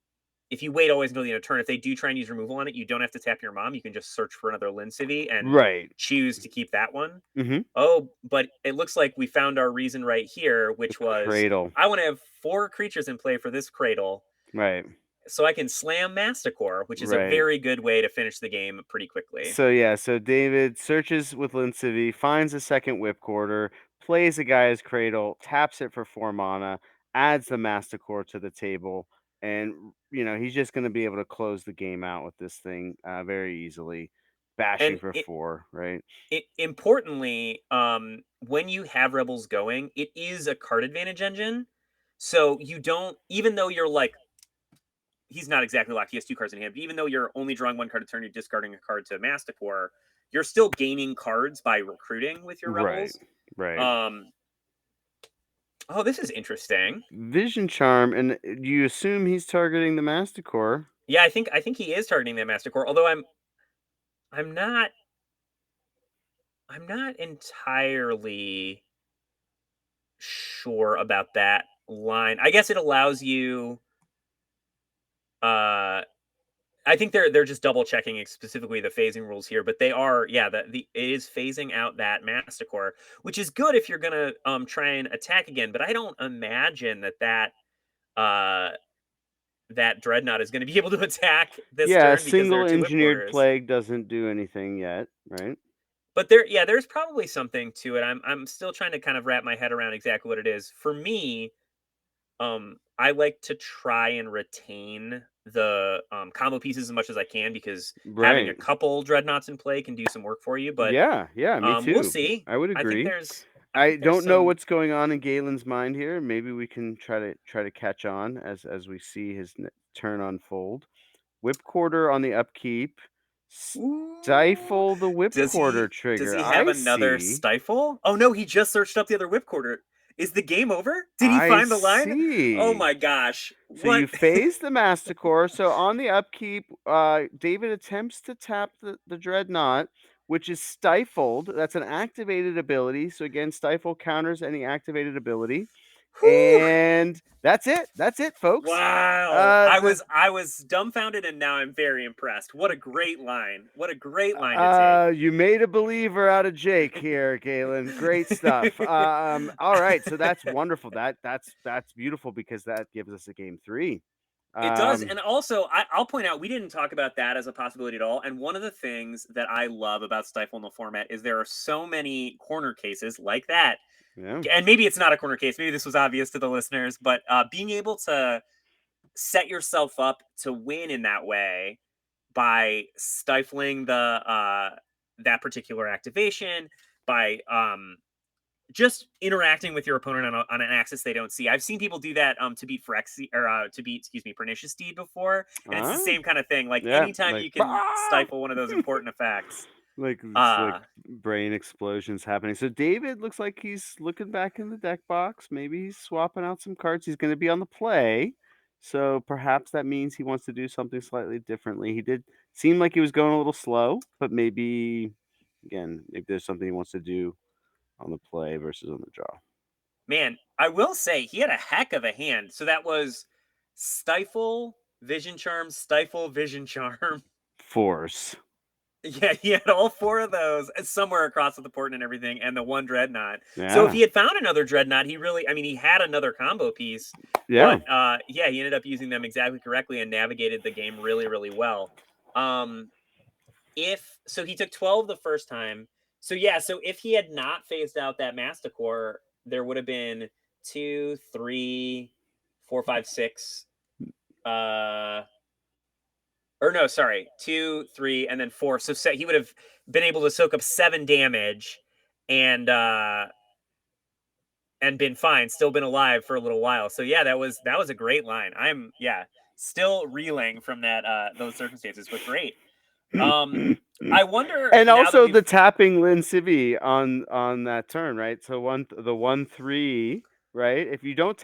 if you wait always until the end of turn, if they do try and use removal on it, you don't have to tap your mom. You can just search for another Lin City and Right. choose to keep that one. Mhm. Oh, but it looks like we found our reason right here, The which was cradle. I want to have 4 creatures in play for this cradle, Right. so I can slam Masticore, which is a Right. very good way to finish the game pretty quickly. So yeah, so David searches with Lin City, finds a second whip quarter, plays a Gaia's Cradle, taps it for 4 mana, adds the Masticore to the table, and he's just going to be able to close the game out with this thing very easily, bashing And for 4, right? importantly, when you have rebels going, it is a card advantage engine. So you don't, even though you're like, he's not exactly locked. He has 2 cards in hand. But even though you're only drawing 1 card a turn, you're discarding a card to Masticore. You're still gaining cards by recruiting with your Right. rebels. Right. Um, oh, this is interesting. Vision Charm, and you assume he's targeting the Masticore. Yeah, I think he is targeting that Masticore. Although I'm not I'm not entirely sure about that line. I guess it allows you. Uh, I think they're just double checking specifically the phasing rules here, but they are, yeah, the it is phasing out that Masticore, which is good if you're gonna try and attack again. But I don't imagine uh that Dreadnought is gonna be able to attack this Yeah, a turn because there single are 2 whip engineered quarters. plague doesn't do anything yet, right? But there, yeah, there's probably something to it. I'm still trying to kind of wrap my head around exactly what it is. For me, I like to try and retain the combo pieces as much as I can because having a Right. couple dreadnoughts in play can do some work for you. But Yeah, yeah, me we'll too. see. I would I think agree. there's I I think there's don't know some. what's going on in Galen's mind here. Maybe we can try to catch on as we see his turn unfold. Whip quarter on the upkeep. Ooh, Stifle the whip quarter does trigger. he have I another see. stifle? Oh no, he just searched up the other whip quarter. Is the game over? Did he I find the line? Oh see. my gosh! So What? you phase the Masticore. So on the upkeep, David attempts to tap the Dreadnought, which is stifled. That's an activated ability. So again, stifle counters any activated ability. Whew. And that's it. That's it, folks. Wow. Uh, the I was dumbfounded and now I'm very impressed. What a great line. What a great line to take. you made a believer out of Jake here, Galen. Great stuff. All right, so that's wonderful. That's beautiful because that gives us a game 3. It does. Um, And also, I'll point out we didn't talk about that as a possibility at all. And one of the things that I love about Stifle in the format is there are so many corner cases like that. yeah. And maybe it's not a corner case. Maybe this was obvious to the listeners, but being able to set yourself up to win in that way by stifling the that particular activation, by just interacting with your opponent on an axis they don't see. I've seen people do that to beat Phyrexia or to beat, excuse me, Pernicious Deed before, and it's the Oh, same kind of thing. Like yeah, anytime like you can stifle one of those important effects, like it's like uh, brain explosions happening. So David looks like he's looking back in the deck box. Maybe he's swapping out some cards. He's going to be on the play. So perhaps that means he wants to do something slightly differently. He did seem like he was going a little slow, but maybe again, maybe there's something he wants to do on the play versus on the draw. man, I will say he had a heck of a hand. So that was stifle, vision charm. Force. Yeah, he had all 4 of those somewhere across the board and everything, and the one dreadnought. So if Yeah. he had found another dreadnought, he really, I mean, he had another combo piece, Yeah. but yeah, he ended up using them exactly correctly and navigated the game really, really well. Um, if so, he took 12 the first time. So yeah, so if he had not phased out that Masticore, there would have been 2, 3, 4, 5, 6. Or no, sorry, 2, 3, and then 4. So he would have been able to soak up 7 damage and been fine, still been alive for a little while. So yeah, that was a great line. I'm, yeah, still reeling from that those circumstances, but great. Um I wonder And now that also the we've tapping Lin Civi on that turn, right? So the 1/3, right? If you don't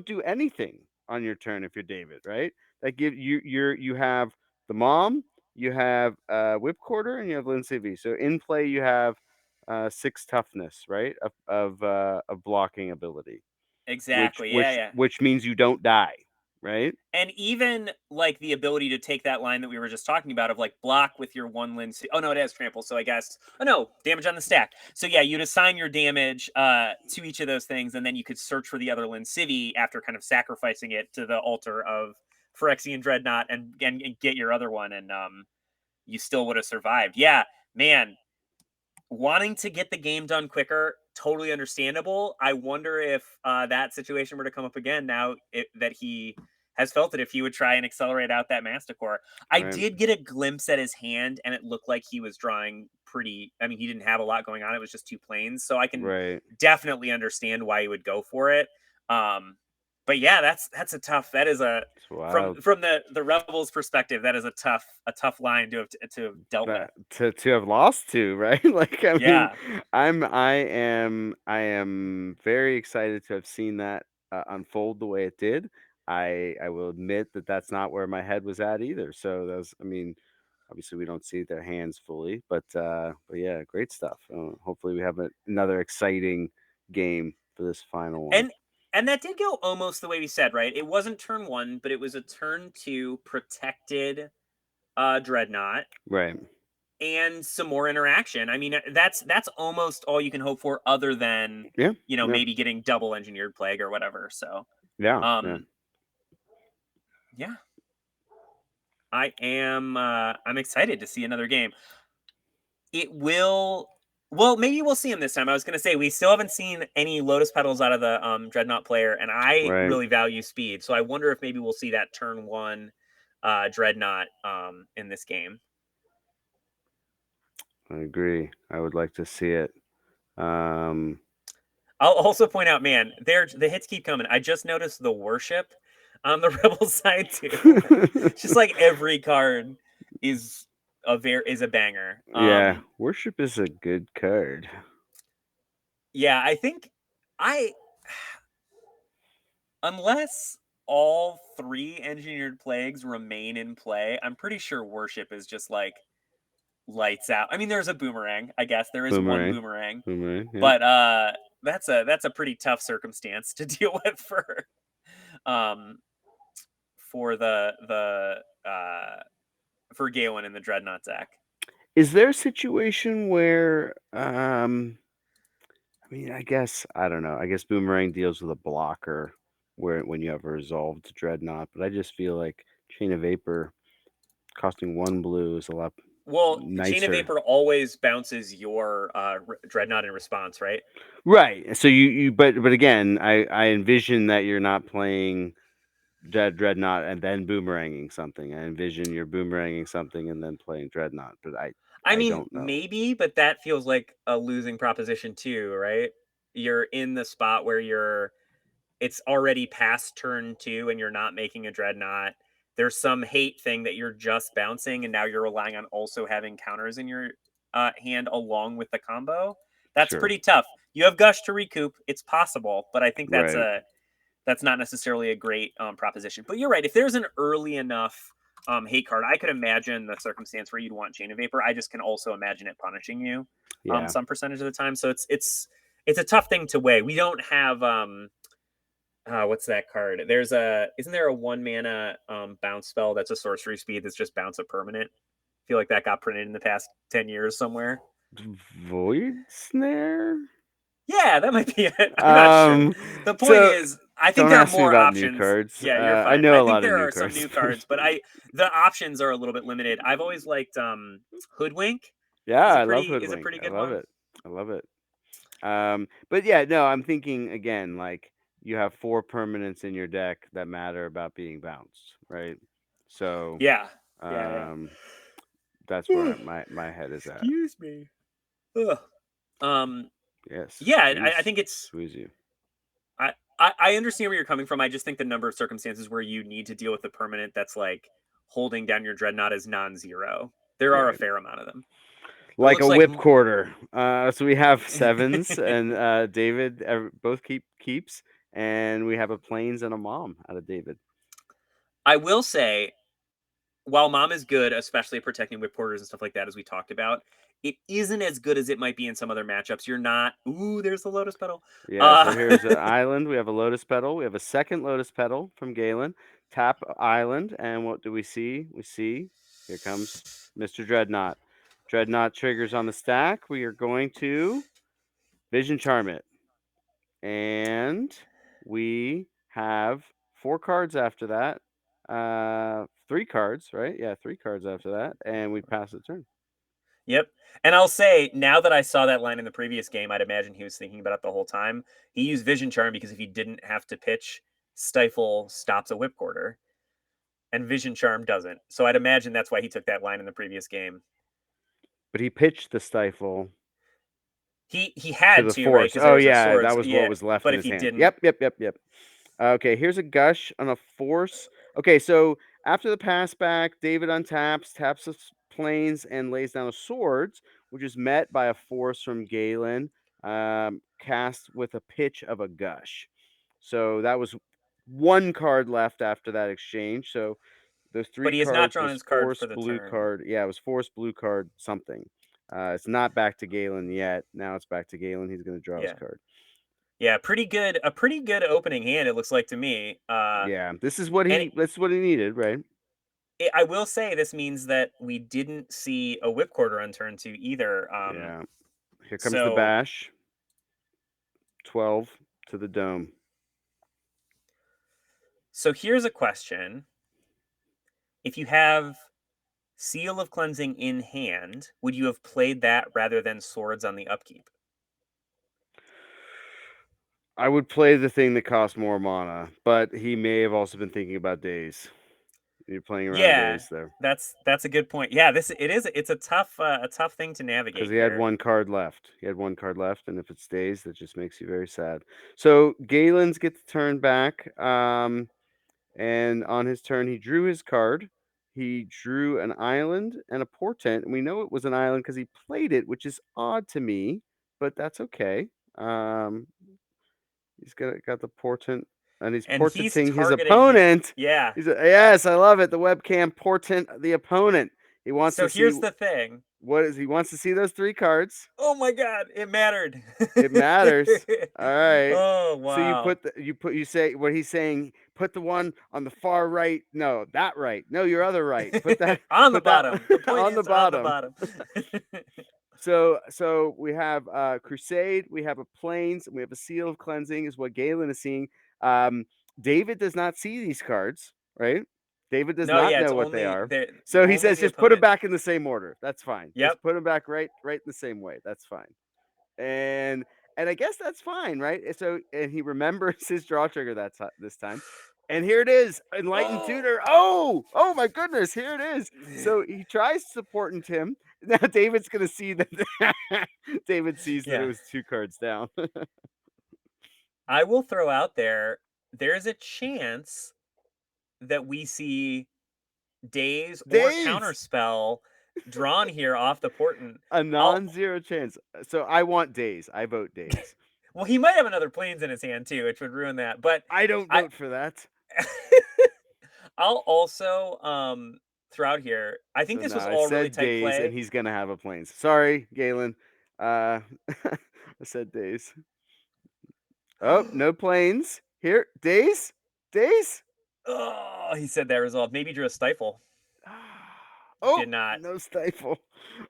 do anything on your turn, if you're David, right? That give you have the mom, you have whip quarter, and you have Lin Civi. So in play you have 6 toughness, right? Of blocking ability, which Exactly. Yeah, which yeah. which means you don't die, right? And even like the ability to take that line that we were just talking about of like block with your one lin. Oh no, it has trample. So I guess oh no, damage on the stack. So yeah, you'd assign your damage to each of those things, and then you could search for the other Lin Civi after kind of sacrificing it to the altar of Phyrexian Dreadnought and get your other one, and you still would have survived. Yeah, man, wanting to get the game done quicker, totally understandable. I wonder if that situation were to come up again now that he has felt it, if he would try and accelerate out that Masticore. I Right, did get a glimpse at his hand, and it looked like he was drawing pretty. I mean, he didn't have a lot going on. It was just two planes, so I can right. definitely understand why he would go for it. Um, but yeah, that's a tough. That is a It's wild. from the rebels' perspective. That is a tough line to have dealt with. That to have lost to, right? Like, I mean, Yeah. I am very excited to have seen that, unfold the way it did. I will admit that that's not where my head was at either. So that was, I mean, obviously we don't see their hands fully, but yeah, great stuff. Hopefully we have another exciting game for this final one. And and that did go almost the way we said, right? It wasn't turn one, but it was a turn two protected Dreadnought Right. and some more interaction. I mean, that's almost all you can hope for, other than Yeah. Yeah. maybe getting double engineered plague or whatever. So, Yeah. Yeah. um, yeah, I'm excited to see another game. It will. Well, maybe we'll see him this time. I was going to say we still haven't seen any Lotus Petals out of the Dreadnought player, and I Right. really value speed, so I wonder if maybe we'll see that turn one Dreadnought in this game. I agree. I would like to see it. Um, I'll also point out, man, the hits keep coming. I just noticed the worship on the Rebel side too. It's just like every card is a banger. yeah, worship is a good card. Yeah, I think I unless all three engineered plagues remain in play, I'm pretty sure worship is just like lights out. I mean, there's a boomerang, I guess. There is one Boomerang. boomerang, Boomerang. Yeah. but that's a pretty tough circumstance to deal with um for for Galen in the Dreadnought deck. Is there a situation where I mean, I guess I don't know. I guess Boomerang deals with a blocker where when you have a resolved Dreadnought, but I just feel like Chain of Vapor costing 1 blue is a lot Well, Chain of nicer. Vapor always bounces your Dreadnought in response, right? Right. So but again, I envision that you're not playing Dreadnought and then boomeranging something. I envision you're boomeranging something and then playing Dreadnought, but I I mean, don't know. maybe, but that feels like a losing proposition too, right? You're in the spot where it's already past turn two and you're not making a Dreadnought. There's some hate thing that you're just bouncing, and now you're relying on also having counters in your hand along with the combo. That's Sure. pretty tough. You have Gush to recoup. It's possible, but I think Right. that's not necessarily a great proposition. But you're right. If there's an early enough hate card, I could imagine the circumstance where you'd want Chain of Vapor. I just can also imagine it punishing you Yeah. some percentage of the time. So it's a tough thing to weigh. We don't have what's that card? Isn't there a 1 mana bounce spell that's a sorcery speed that's just bounce a permanent? I feel like that got printed in the past 10 years somewhere. Void Snare? Yeah, that might be it. I'm not sure. Um, The point so is, I think don't there are ask me more about new options. cards. Yeah, you're I fine. know I a think lot of there new are some cards. new cards, but the options are a little bit limited. I've always liked Hoodwink Yeah, is I love a Hoodwink. pretty I good love one. it. I love it. But yeah, no, I'm thinking again, like you have 4 permanents in your deck that matter about being bounced, right? So, Yeah. Yeah, um, that's yeah. where my head is at. Excuse me. Ugh. Um Yes, yeah, I squeeze, think it's squeeze you. I understand where you're coming from. I just think the number of circumstances where you need to deal with the permanent that's like holding down your dreadnought is non-zero. There are a Right. fair amount of them. But it Like a looks like whip quarter. So we have sevens, and David both keeps, and we have a planes and a mom out of David. I will say, while mom is good, especially protecting whip porters and stuff like that, as we talked about, It isn't as good as it might be in some other matchups. You're not. Ooh, there's the Lotus Petal. Yeah, so Uh, here's an island. We have a Lotus Petal. We have a second Lotus Petal from Galen. Tap island, and what do we see? We see here comes Mr. Dreadnaught. Dreadnaught triggers on the stack. We are going to Vision Charm it. And we have 4 cards after that. 3 cards, right? Yeah, 3 cards after that, and we pass the turn. Yep. And I'll say, now that I saw that line in the previous game, I'd imagine he was thinking about it the whole time. He used Vision Charm because if he didn't have to pitch, Stifle stops a Whipcorder, and Vision Charm doesn't. So I'd imagine that's why he took that line in the previous game. But he pitched the Stifle He to had the to, right? Force. Because there Oh was a yeah, that swords. was what Yeah. was left But in if his he hand. didn't, Yep. Okay, here's a Gush on a Force. Okay, so after the pass back, David untaps, taps the planes, and lays down a Swords, which is met by a Force from Galen, cast with a pitch of a Gush. So that was 1 card left after that exchange. So those 3 but he has not cards drawn was his card Force, for the blue turn. card. Yeah, it was Force, blue card, something. It's not back to Galen yet. Now it's back to Galen. He's going to draw his Yeah. card. Yeah, pretty good. A pretty good opening hand, it looks like to me. Yeah, this is what And he needed, right? I will say this means that we didn't see a Whipcorder on turn 2 either. Yeah. Here comes the So bash. 12 to the dome. so here's a question: if you have Seal of Cleansing in hand, would you have played that rather than Swords on the upkeep? I would play the thing that costs more mana, but he may have also been thinking about days. You're playing around Yeah, days there that's a good point. Yeah, it's a tough thing to because navigate he had here. 1 card left. He had 1 card left, and if it stays, that just makes you very sad. So Galen's get the turn back. And on his turn, he drew his card. He drew an island and a portent, and we know it was an island because he played it, which is odd to me, but that's okay. Um, he's got the portent, and he's And he's portenting his targeting his opponent. yeah. Yes, I love it. The webcam portent the opponent. He wants So to see here's the thing. what is he wants to see those 3 cards. Oh my god, it mattered. It matters. All right. Oh, So you wow. put you say what he's saying, put the one on the far right. No, that right. No, your other right. On the Put that bottom. The point on the is on the bottom. bottom. So we have Crusade, we have a Plains, and we have a Seal of Cleansing is what Galen is seeing. Um, David does not see these cards, right? David does No, not yeah, it's know what they are. So he only says the just put them opponent. back in the same order. That's fine. Yep. Just put them back right in the same way. That's fine. And I guess that's fine, right? So and he remembers his draw trigger this time. And here it is, Enlightened Oh. Tutor. Oh my goodness, here it is. So he tries supporting Tim. Now David's gonna see that David sees that it Yeah. was 2 cards down. I will throw out there's a chance that we see Daze or Days! Counterspell drawn here off the portent. A I'll non-zero chance. So I want Days. I vote Days. Well, he might have another Plains in his hand too, which would ruin that. But I don't I vote for that. I'll also throw out here. I think So this now was I all really said tight Days, and play. he's gonna have a Plains. Sorry, Galen. I said Days. Oh, no planes. Here, Days? Days? Oh, he said that resolved. Maybe drew a stifle. Oh, Did not. no stifle.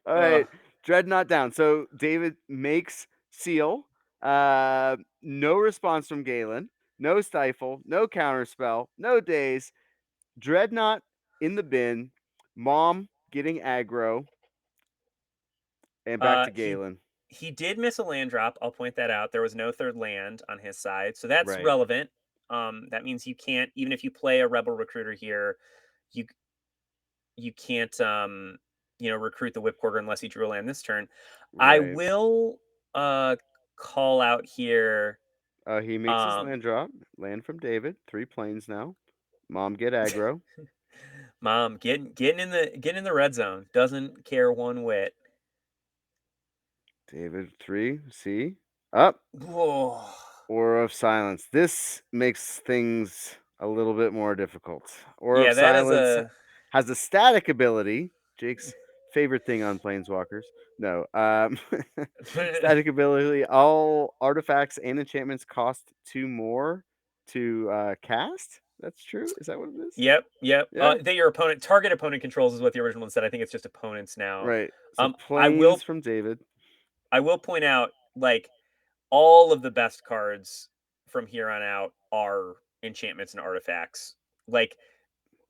All Ugh. right. Dreadnaught down. So David makes seal. No response from Galen. No stifle. No counterspell. No days. Dreadnaught in the bin. Mom getting aggro. And back Uh, to he Galen. he did miss a land drop. I'll point that out. There was no third land on his side, so that's Right. relevant. That means you can't, even if you play a rebel recruiter here, you you can't recruit the Whipcorder unless you drew a land this turn. I Right. will call out here. He makes his Um, land drop. Land from David. 3 planes now. Mom get aggro. Mom, getting in the red zone. Doesn't care one whit. David 3. See? Up. Whoa. Aura of Silence. This makes things a little bit more difficult. Aura of Yeah, that is Silence a has a static ability. Jake's favorite thing on Planeswalkers. No. Static ability. All artifacts and enchantments cost 2 more to cast. That's true. Is that what it is? Yep, yep. Yeah. That your target opponent controls is what the original one said. I think it's just opponents now. Right. So I planes will from David. I will point out, like, all of the best cards from here on out are enchantments and artifacts. Like,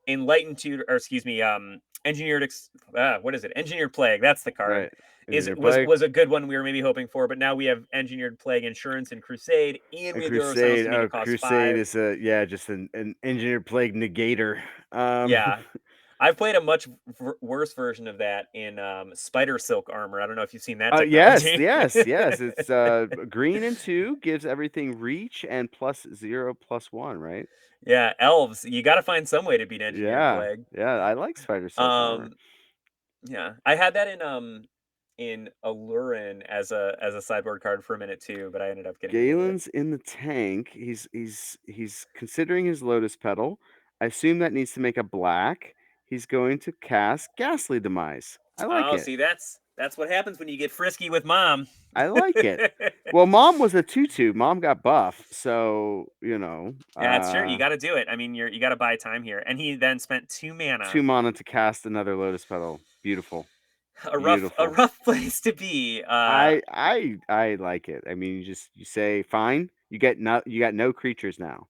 Enlightened Tutor, or excuse me, what is it? Engineered Plague. That's the card. Right. Engineer Was Plague. was a good one we were maybe hoping for, but now we have Engineered Plague, Insurance, and Crusade, and A we have the Aura of Silence crusade. to make Oh, it cost crusade 5. is just an engineer plague negator. Yeah. I've played a much worse version of that in Spider Silk Armor. I don't know if you've seen that Yes, technology. yes, yes. It's green and 2 gives everything reach and +0/+1, right? Yeah, Elves. You got to find some way to beat Engineered Yeah, Plague. yeah. I like spider silk armor. Um, yeah, I had that in Alurin as a sideboard card for a minute too, but I ended up getting rid of it. Galen's in the tank. He's considering his lotus petal. I assume that needs to make a black. He's going to cast Ghastly Demise. I like Oh, it. see, that's what happens when you get frisky with mom. I like it. Well, mom was a 2/2. Mom got buff, so Yeah, it's sure you got to do it. I mean, you got to buy time here, and he then spent 2 2 mana. mana to cast another lotus petal. Beautiful, A beautiful. rough place to be. I like it. I mean, you say fine. You got no creatures now.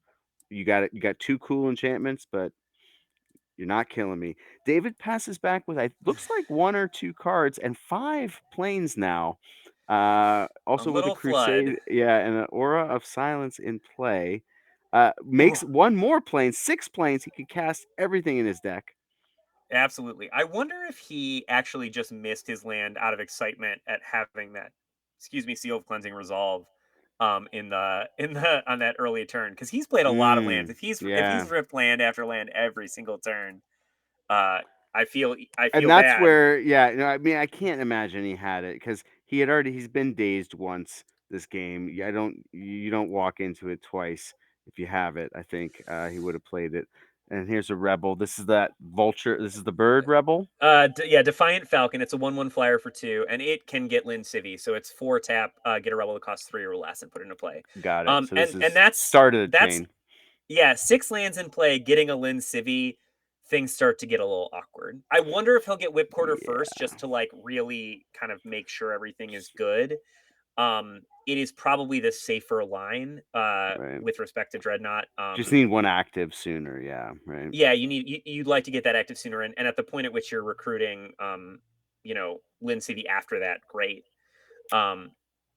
You got 2 cool enchantments, but you're not killing me. David passes back with I looks like 1 or 2 cards and 5 planes now. A Also with a little flood. crusade, yeah, and an aura of silence in play. Makes Oh, 1 more plane, 6 planes. He can cast everything in his deck. absolutely. I wonder if he actually just missed his land out of excitement at having that, excuse me, Seal of Cleansing resolve in the on that early turn, because he's played a lot of lands. If he's Yeah. ripped land after land every single turn, uh, I And feel that's bad. where, yeah, I mean, I can't imagine he had it because he's been dazed once this game. You don't walk into it twice if you have it. I think he would have played it. And here's a rebel. This is that vulture. This is the bird rebel. Yeah, Defiant Falcon. It's a 1/1 flyer for 2, and it can get Lin Civi. So it's 4 tap, get a rebel that costs 3 or less, and put it into play. Got it. So this And is that's start of the that's chain. yeah, 6 lands in play, getting a Lin Civi, things start to get a little awkward. I wonder if he'll get Whip Quarter first, Yeah, just to like really kind of make sure everything is good. It is probably the safer line right. with respect to Dreadnought. Just need one active sooner. Yeah, right. Yeah, you'd like to get that active sooner, and at the point at which you're recruiting, Lin Civi after that, great. Um,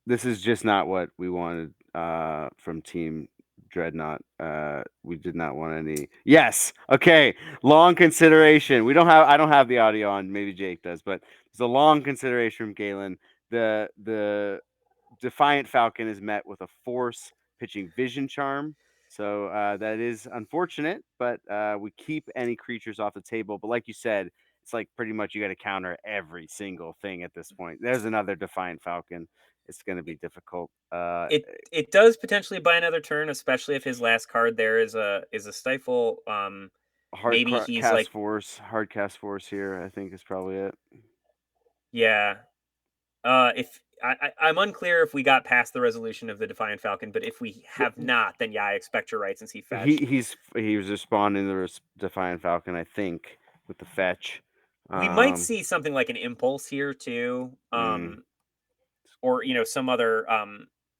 This is just not what we wanted from Team Dreadnought. We did not want any. Yes. Okay. Long consideration. I don't have the audio on. Maybe Jake does, but it's a long consideration from Galen. The Defiant Falcon is met with a force pitching Vision Charm. So that is unfortunate, but we keep any creatures off the table. But like you said, it's like pretty much you got to counter every single thing at this point. There's another Defiant Falcon. It's going to be difficult. it does potentially buy another turn, especially if his last card there is a stifle. Maybe he's like, Hard cast force here. I think is probably it. yeah. If I'm unclear if we got past the resolution of the Defiant Falcon, but if we have not, then yeah, I expect you're right since he fetched. He was responding to the Defiant Falcon. I think with the fetch. We might Um, see something like an impulse here too. mm, Or some other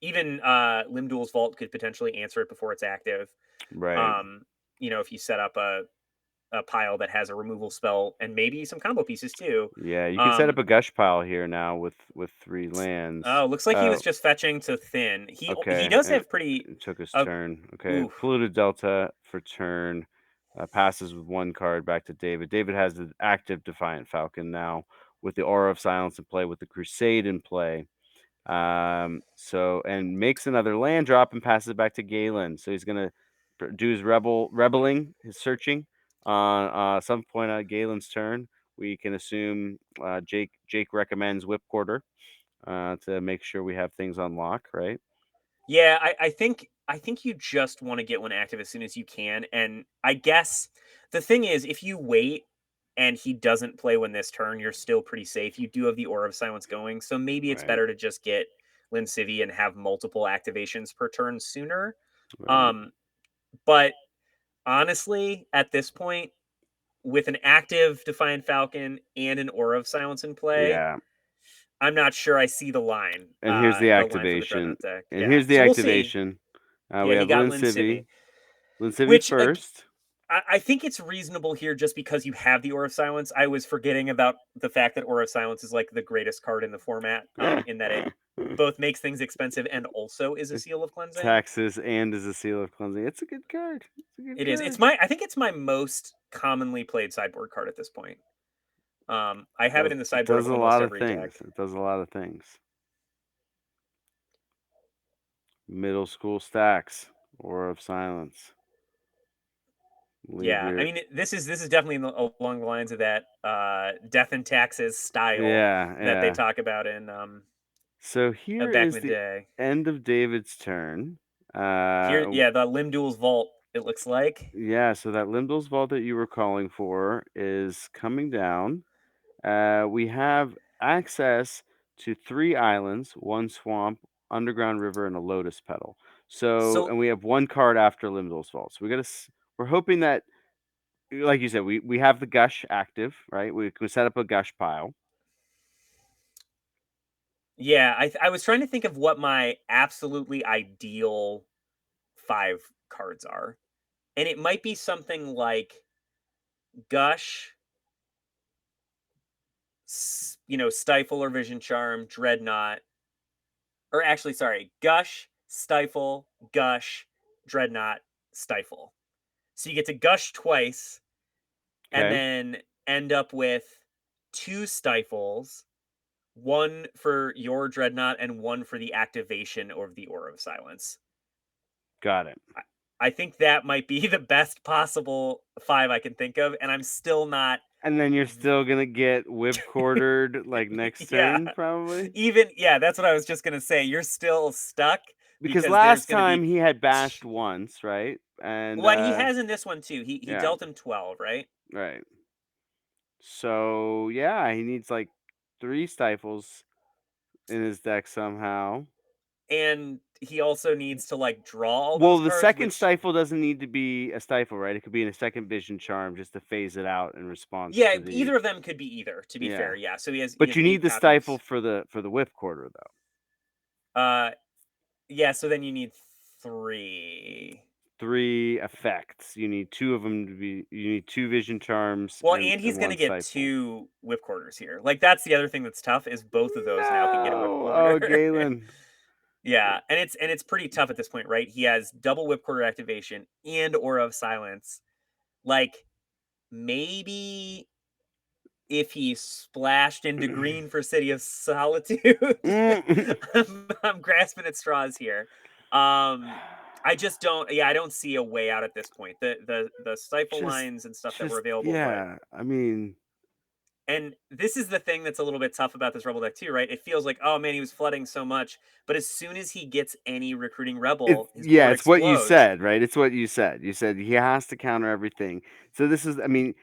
even Limdul's Vault could potentially answer it before it's active. right. Um, if you set up a pile that has a removal spell and maybe some combo pieces too. Yeah, you can set up Um, a gush pile here now with 3 lands. oh, looks like he was Oh, just fetching to thin. He okay. does And have pretty it took his uh turn. Okay, oof. polluted delta for turn. Passes with 1 card back to David. David has the active Defiant Falcon now with the Aura of Silence in play, with the Crusade in play. So and makes another land drop and passes it back to Galen. So he's gonna do his rebelling, his searching on some point on Galen's turn. We can assume Jake recommends Whip Quarter to make sure we have things on lock, right? Yeah, I think you just want to get one active as soon as you can. And I guess the thing is, if you wait and he doesn't play when this turn, you're still pretty safe. You do have the Aura of Silence going, so maybe it's Right. better to just get Lincivi and have multiple activations per turn sooner. Right. Um, but honestly, at this point, with an active Defiant Falcon and an Aura of Silence in play, Yeah. I'm not sure I see And here's the line for the activation. Dreadnought deck. And Yeah, here's the so we'll see. activation. Yeah, We he have got Lin Lincivi. Civi, Lincivi which first. I think it's reasonable here just because you have the Aura of Silence. I was forgetting about the fact that Aura of Silence is like the greatest card in the format, in that it both makes things expensive and also is a It seal of cleansing. taxes and is a seal of cleansing. It's a good card. It's a good It is. It's card. my. I think it's my most commonly played sideboard card at this point. I have it in the It sideboard does of a almost lot of every things. deck. It does a lot of things. Middle school stacks. Aura of silence. Leave Yeah, I your mean, this is definitely along the lines of that death and taxes style yeah, that they yeah. talk about in So here back in is the the day. end of David's turn. Here, yeah, the Limb Duel's Vault. It looks like. Yeah, so that Limdol's Vault that you were calling for is coming down. We have access to 3 islands, 1 swamp, underground river, and a lotus petal. So, So and we have 1 card after Limdol's Vault. So we got to. We're hoping that, like you said, we have the gush active, right? We can set up a gush pile. yeah, I was trying to think of what my absolutely ideal 5 cards are, and it might be something like Gush, Stifle or Vision Charm, Dreadnaught, or actually, sorry, Gush, Stifle, Gush, Dreadnought, Stifle. So you get to Gush twice, and Okay, then end up with 2 Stifles, one for your Dreadnought and one for the activation of the Aura of Silence. got it. I, I think that might be the best possible 5 I can think of, and I'm still not. And then you're still gonna get whip quartered like next Yeah, turn, probably. yeah, that's what I was just gonna say. You're still stuck Because because there's last gonna time be. he had bashed once, right? And Well, and he has in this one too. He yeah, dealt him 12, right? right. So yeah, he needs like 3 stifles in his deck somehow. And he also needs to like draw all Well, those the cards, second which stifle doesn't need to be a stifle, right? It could be in a second vision charm just to phase it out in response yeah, to the either of them could be either. To be yeah. fair, yeah. So he But has you need 8 the stifle copies. for the whip quarter though. Uh, yeah. So then you need 3. 3 effects. You need 2 of them to be. You need 2 vision charms Well, and and he's 1 gonna get stifle. 2 whip quarters here. Like that's the other thing that's tough is both of those now can get a whip No. quarter. Oh, Galen. Yeah, and it's pretty tough at this point, right? He has double whip quarter activation and Aura of Silence. Like maybe if he splashed into green for City of Solitude. Mm. I'm grasping at straws here. I just don't. Yeah, I don't see a way out at this point. The stifle just lines and stuff that were just available, but yeah. I mean, and this is the thing that's a little bit tough about this rebel deck too, right? It feels like, oh man, he was flooding so much, but as soon as he gets any recruiting it's rebel, his yeah, board it's what you explodes. said, right? It's what you said. You said he has to counter everything. So this is, I mean,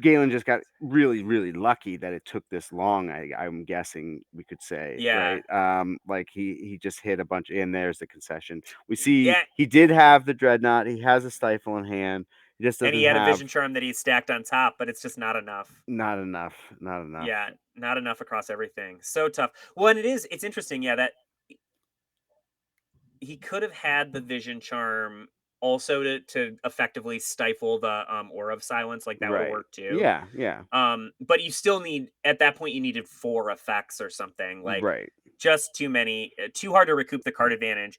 Galen just got really, really lucky that it took this long. I'm guessing we could say, Yeah, right? Like he just hit a bunch, and there's the concession. We see yeah, he did have the dreadnought. He has a stifle in hand. He just and he doesn't had a have vision charm that he stacked on top, but it's just not enough. not enough, not enough. Yeah, not enough across everything. So tough. Well, and it's interesting, yeah, that he could have had the vision charm also to effectively stifle the aura of silence, like that would have Right? worked too. Yeah, yeah. But you still need at that point you needed 4 effects or something, like Right, just too many, too hard to recoup the card advantage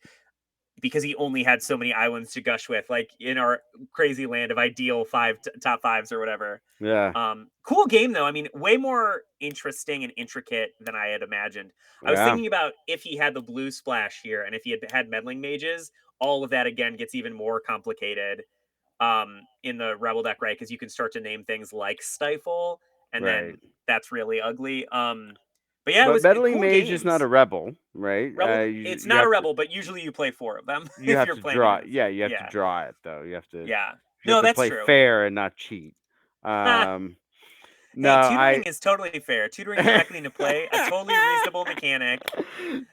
because he only had so many islands to gush with, like in our crazy land of ideal top fives or whatever. yeah, Cool game though. I mean, way more interesting and intricate than I had imagined. I was yeah. thinking about if he had the blue splash here and if he had meddling mages, all of that again gets even more complicated in the rebel deck, right? Because you can start to name things like stifle, and Right. then that's really ugly. But yeah, it But was meddling cool mage is not a games. rebel, right? Rebel, it's You not a have to rebel, but usually you play 4 of them you if have you're to playing draw. against. Yeah, you have to Yeah, draw it though. yeah. You have No, to that's play true. fair and not cheat. Um, No, Hey, tutoring is totally fair. Tutoring directly into play, a totally reasonable mechanic.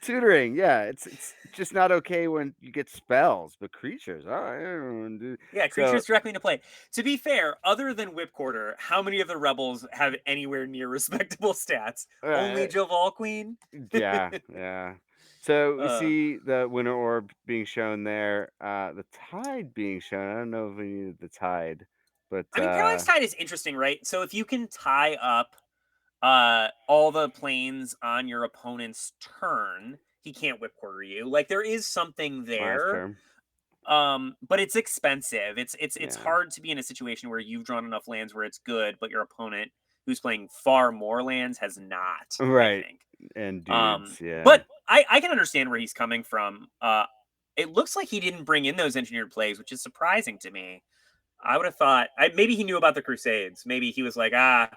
Tutoring, yeah, it's just not okay when you get spells, but creatures, Yeah, so creatures directly into play. To be fair, other than Whipcorder, how many of the rebels have anywhere near respectable stats? Only uh, Joval Queen? yeah, yeah. So we uh, see the winter orb being shown there, the tide being shown. I don't know if we needed the tide, but I mean, Parallax Tide is interesting, right? So if you can tie up all the planes on your opponent's turn, he can't Whipcorder you. Like there is something last there. term, But it's expensive. It's yeah, hard to be in a situation where you've drawn enough lands where it's good, but your opponent who's playing far more lands has not, I right, think. and dudes, yeah, But I can understand where he's coming from. It looks like he didn't bring in those engineered plays, which is surprising to me. I would have thought maybe he knew about the Crusades. Maybe he was like, I'm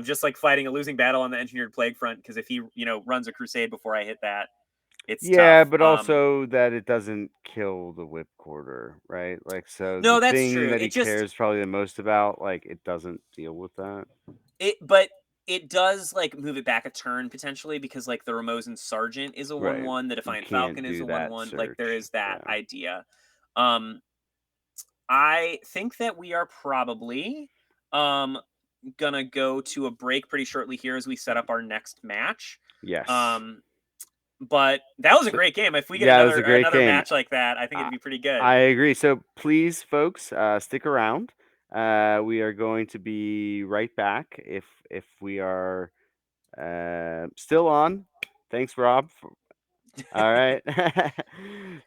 just like fighting a losing battle on the engineered plague front because if he runs a crusade before I hit that, it's yeah, tough. but also that it doesn't kill the whip quarter, right? Like, so the No, that's thing true. that he cares probably the most about, like, it doesn't deal with that, But it does like move it back a turn potentially because like the Ramosan Sergeant is a right? 1/1, the You Defiant can't Falcon is do a that 1/1. Like there search, is that yeah. idea. Um, I think that we are probably um gonna go to a break pretty shortly here as we set up our next match. Yes. Um, but that was a So great game. If we get yeah, it was a great another game. match like that, I think I it'd be pretty good. I agree. So please, folks, stick around. We are going to be right back if we are still on. Thanks, Rob. All right.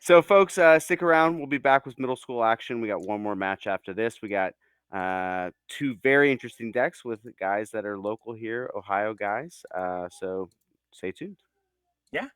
So, folks, stick around. We'll be back with middle school action. We got one more match after this. We got two very interesting decks with guys that are local here, Ohio guys. So, stay tuned. Yeah.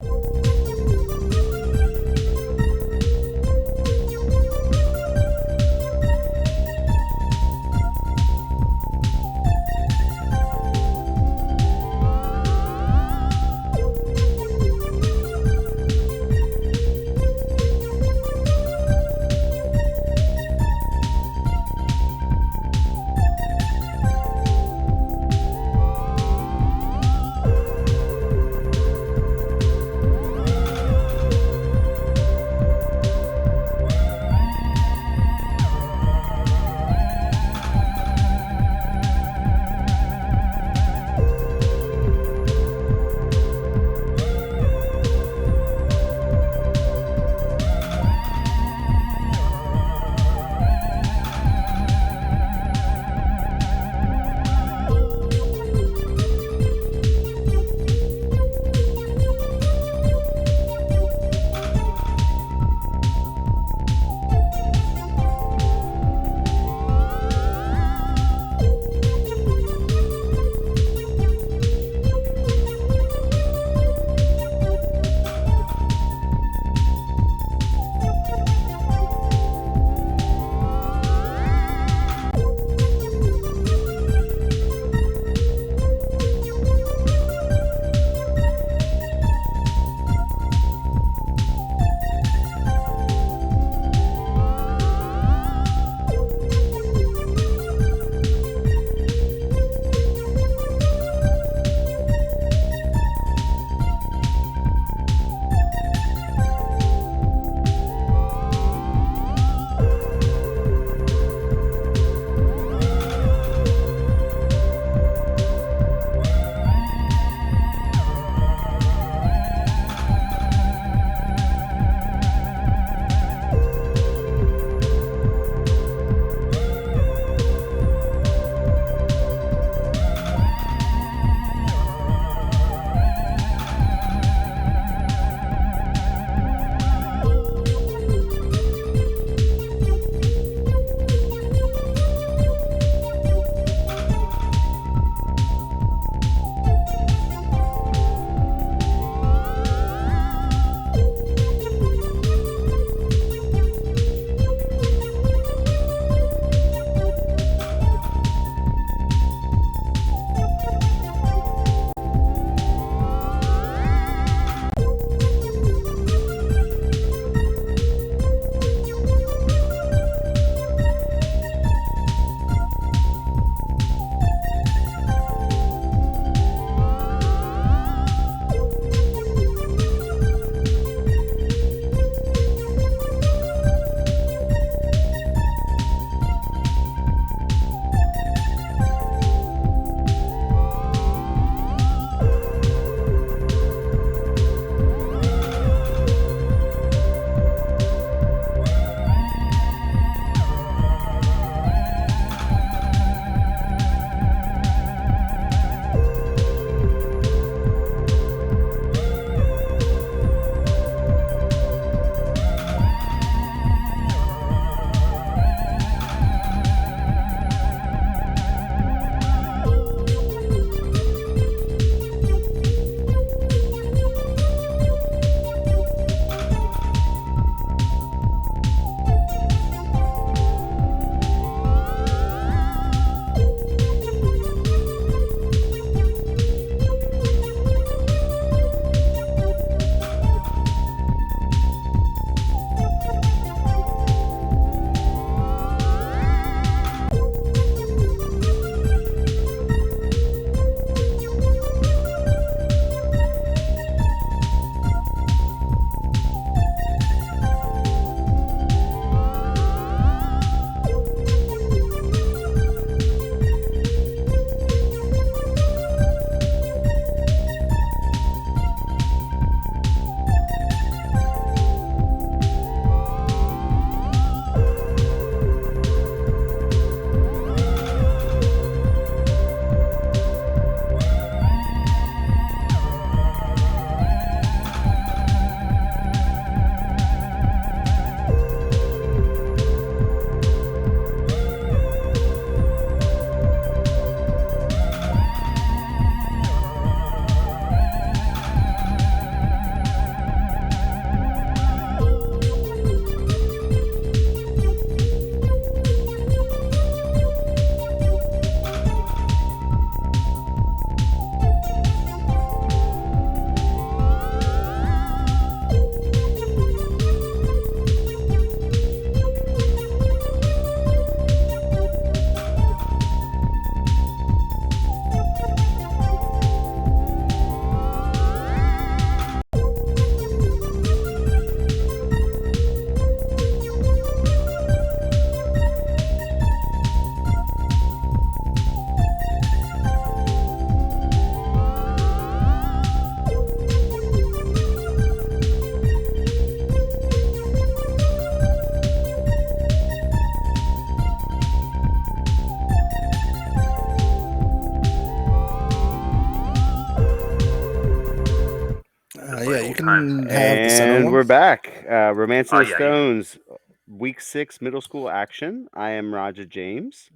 and have the center And we're ones. back. Romance in Oh the yeah, yeah. Stones, week 6, middle school action. I am Raja James,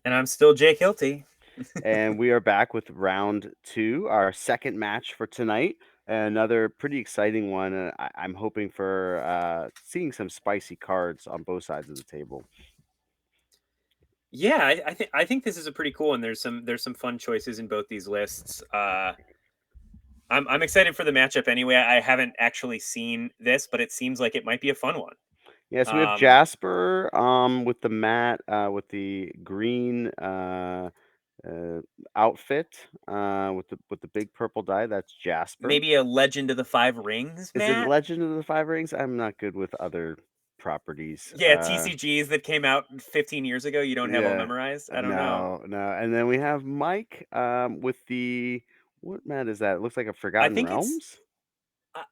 And I'm still Jake Hilty. and we are back with round 2, our second match for tonight. Another pretty exciting one. I'm hoping for seeing some spicy cards on both sides of the table. Yeah, I think this is a pretty cool, and there's some fun choices in both these lists. I'm excited for the matchup anyway. I haven't actually seen this, but it seems like it might be a fun one. Yeah, so we have Um, Jasper with the mat with the green uh, outfit with the big purple die. That's Jasper. Maybe a Legend of the Five Rings, Is it Matt. Legend of the Five Rings? I'm not good with other properties. Yeah, TCGs that came out 15 years ago. You don't have all Yeah, memorized. I don't know. no, no. And then we have Mike with the what mat is that? It looks like a I Forgotten think it's Realms.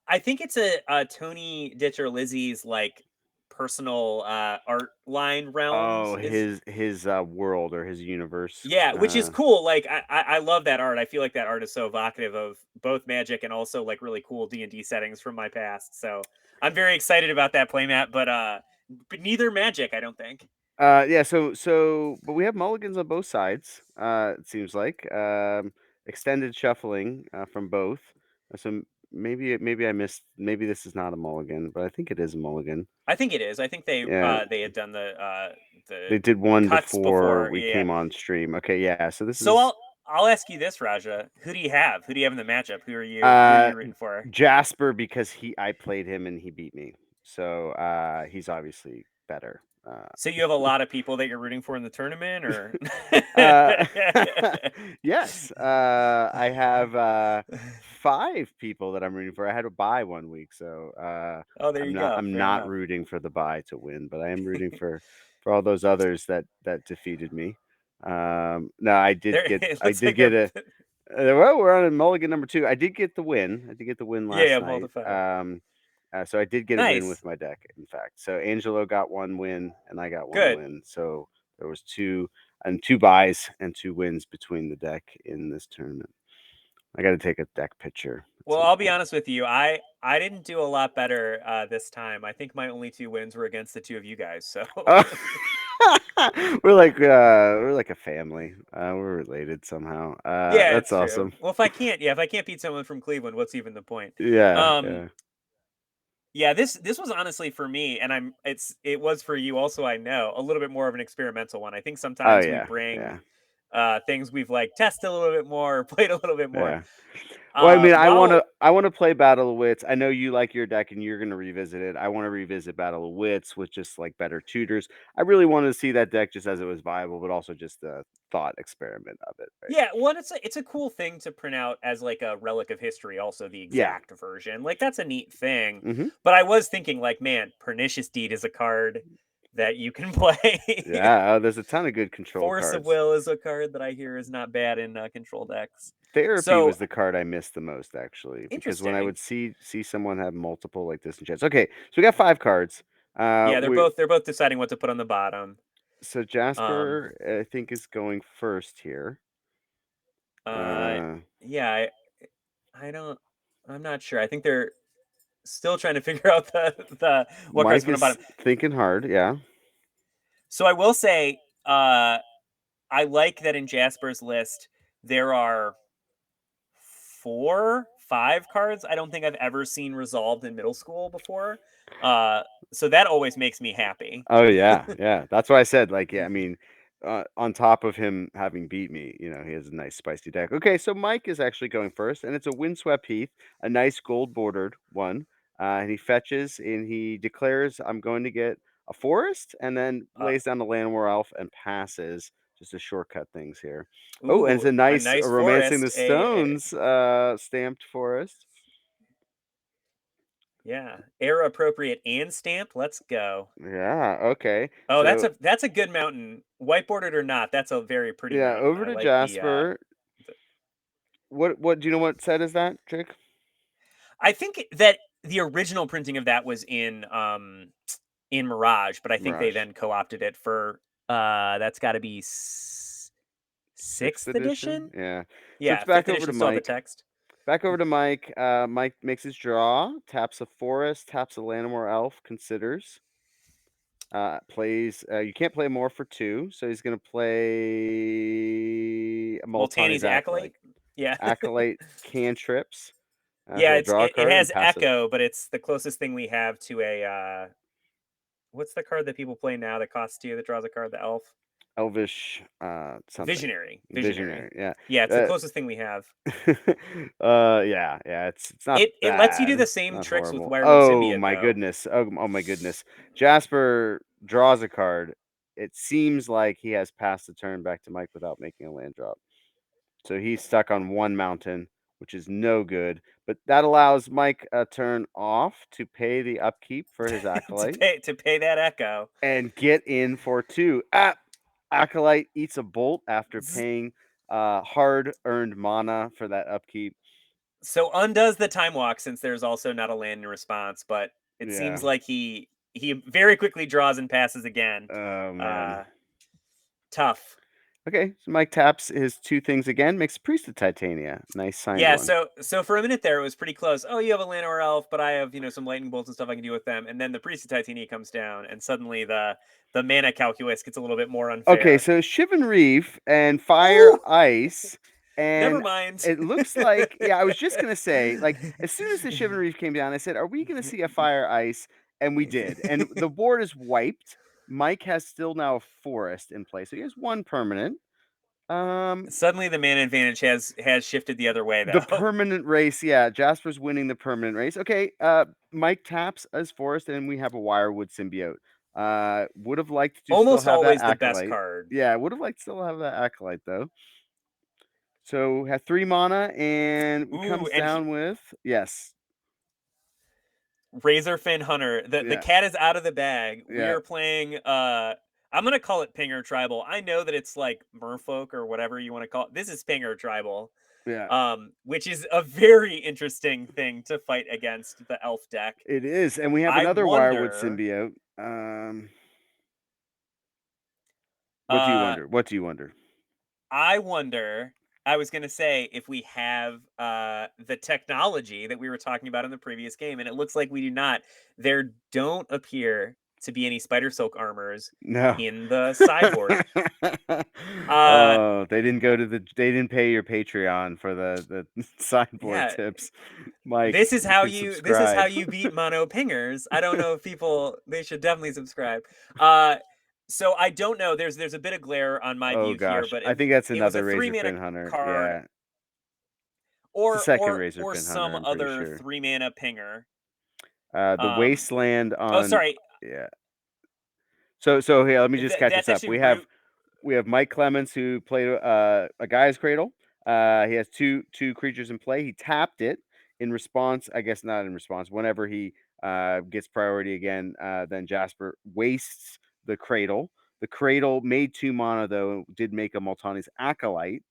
I think it's a Tony Ditcher Lizzie's like personal art line realms Oh, is. his world or his universe. Yeah, which is cool. Like I love that art. I feel like that art is so evocative of both Magic and also like really cool D&D settings from my past. So I'm very excited about that playmat, but neither Magic, I don't think. Yeah, so but we have mulligans on both sides, it seems like. Extended shuffling from both. So maybe I missed maybe this is not a mulligan, but I think it is a mulligan. I think it is. I think Yeah, they had done they the did one cuts before before. we Yeah. came on stream. Okay, yeah. So this So is I'll ask you this, Raja. Who do you have? Who do you have in the matchup? Who are uh you rooting for? Jasper because he I played him and he beat me. So he's obviously better. So you have a lot of people that you're rooting for in the tournament, or Uh, yes, I have 5 people that I'm rooting for. I had a bye one week, so oh, there you go. I'm Fair not enough. rooting for the bye to win, but I am rooting for all those others that defeated me. No, There, it I looks did like get a a well, we're on a mulligan number 2. I did get the win. I did get the win yeah, last yeah, night. multiplier. So I did get a win Nice, with my deck, in fact. So Angelo got 1 win and I got 1 good. win. So there was 2 buys and 2 wins between the deck in this tournament. I got to take a deck picture at Well, some I'll be point. honest with you. I didn't do a lot better this time. I think my only two wins were against the two of you guys. So Oh. We're like a family. We're related somehow. yeah, That's it's true. awesome. Well, if I can't beat someone from Cleveland, what's even the point? Yeah, Um, yeah. yeah, this was honestly for me, and it was for you also. I know a little bit more of an experimental one. I think Oh sometimes we yeah, bring yeah, things we've like tested a little bit more, or played a little bit more. yeah. Well, I mean, While I wanna play Battle of Wits. I know you like your deck and you're gonna revisit it. I wanna revisit Battle of Wits with just like better tutors. I really wanted to see that deck just as it was viable, but also just the thought experiment of it, right? Yeah, well, it's a cool thing to print out as like a relic of history, also the Yeah. exact version. Like that's a neat thing. Hmm. But I was thinking, like, man, Pernicious Deed is a card that you can play. Yeah. There's a ton of good control Force of cards. Will is a card that I hear is not bad in control decks. Therapy So was the card I missed the most actually, because when I interesting. would see someone have multiple like disenchants. Okay, so we got 5 cards. Yeah, they're We both deciding what to put on the bottom. so Um, Jasper I think is going first here. uh, Uh, yeah, I don't. I'm not sure. I think they're still trying to figure out the what cards to Mike put on the is bottom. thinking hard. Yeah. So I will say, I like that in Jasper's list there are 5 cards I don't think I've ever seen resolved in middle school before. Uh, so that always makes me happy. Oh yeah, yeah. That's why I said like yeah. I mean, on top of him having beat me, he has a nice spicy deck. Okay, so Mike is actually going first, and it's a windswept heath, a nice gold bordered one. And he fetches and he declares, "I'm going to get a forest," and then Uh, lays down the land war elf and passes just to shortcut things here. Oh, and it's ooh, a a nice nice romancing the forest. stones stamped forest. Yeah, era appropriate and stamped. Let's go. Yeah. Okay. Oh, So that's a good mountain, whiteboarded or not. That's a very pretty yeah, mountain. over I to like Jasper. the What do you know what set is that, Trick? I think that the original printing of that was in Mirage, but I think they Mirage. then co-opted it for that's got to be 6th 6th edition? edition. Yeah. So Yeah, it's fifth back over to edition still have the Mike. text. Back over to Mike. Mike makes his draw, taps a forest, taps a land or elf, considers. Plays. You can't play more for 2, so he's gonna play a Multani's Multani's Acolyte. Acolyte. Yeah. Acolyte cantrips. Yeah, He'll draw a it card and has pass it. Echo, but it's the closest thing we have to a what's the card that people play now that costs 2 that draws a card, the elf? Elvish, something. Visionary. Visionary. Visionary. Yeah. Yeah, it's the Uh, closest thing we have. yeah. It's not It lets you do the bad. same Not tricks with horrible. Wirewood Oh Symbiote my though. goodness. Oh my goodness. Jasper draws a card. It seems like he has passed the turn back to Mike without making a land drop. So he's stuck on 1 mountain, which is no good. But that allows Mike a turn off to pay the upkeep for his acolyte to pay that Echo. and get in for 2. Acolyte eats a bolt after paying hard-earned mana for that upkeep. So undoes the time walk since there's also not a land in response, but it Yeah. seems like he very quickly draws and passes again. Oh man. Uh Tough. Okay, so Mike taps his 2 things again, makes a Priest of Titania. Nice signed Yeah, one. so for a minute there it was pretty close. Oh, you have a Llanowar Elf, but I have, some lightning bolts and stuff I can do with them. And then the Priest of Titania comes down, and suddenly the mana calculus gets a little bit more Okay, unfair. so Shivan Reef and Fire Ooh! Ice, Never and mind. it looks like yeah, I was just gonna say, like, as soon as the Shivan Reef came down, I said, "Are we gonna see a Fire Ice?" And we did. And the board is wiped. Mike has still now a forest in play, so he has 1 permanent. Um, Suddenly the mana advantage has shifted the other way the though. permanent race, yeah, Jasper's winning the permanent race. Okay, Mike taps as forest, and we have a Wirewood symbiote. Would have liked to still Almost have that always the best acolyte. card. Yeah, would have liked to still have that acolyte though. So have 3 mana and Ooh, comes and down with yes. Razorfin Hunter. The Yeah. cat is out of the bag. We Yeah. are playing I'm gonna call it Pinger Tribal. I know that it's like Merfolk or whatever you want to call it. This is Pinger Tribal. Yeah. Which is a very interesting thing to fight against the elf deck. It is. And we have I another Wirewood wonder symbiote. What do you uh wonder? What do you wonder? I wonder I was gonna say if we have the technology that we were talking about in the previous game, and it looks like we do not. There don't appear to be any spider silk armors No. in the sideboard. Uh They didn't pay your Patreon for the sideboard yeah, tips. Mike, you can this is how subscribe. you beat mono pingers. I don't know if people they should definitely subscribe. So I don't know. There's a bit of glare on my Oh view here, gosh. but I think that's it was a another 3 mana Razorfin Hunter. card Yeah. It's the second or Razorfin Hunter, some I'm pretty other sure. 3 mana pinger. The Um Wasteland oh on sorry. yeah. So here, let me just catch That's us up. actually root. We have Mike Clemens who played a Guy's Cradle. He has two creatures in play. He tapped it in response. I guess not in response. Whenever he gets priority again, then Jasper wastes the Cradle. The Cradle made 2 mana though. Did make a Multani's Acolyte,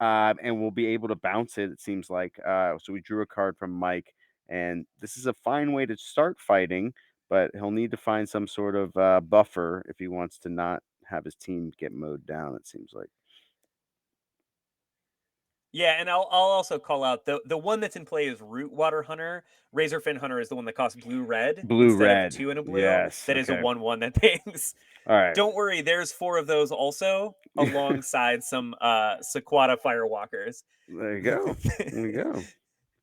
and we'll be able to bounce it. It seems like. So we drew a card from Mike, and this is a fine way to start fighting. But he'll need to find some sort of buffer if he wants to not have his team get mowed down, it seems like. Yeah, and I'll also call out the one that's in play is Root Water Hunter. Razorfin Hunter is the one that costs blue red Blue instead of red. 2 and a blue. Yes. That is a Okay. 1/1 that pings. All right. Don't worry, there's 4 of those also alongside some Sequata Firewalkers. There you go. There you go.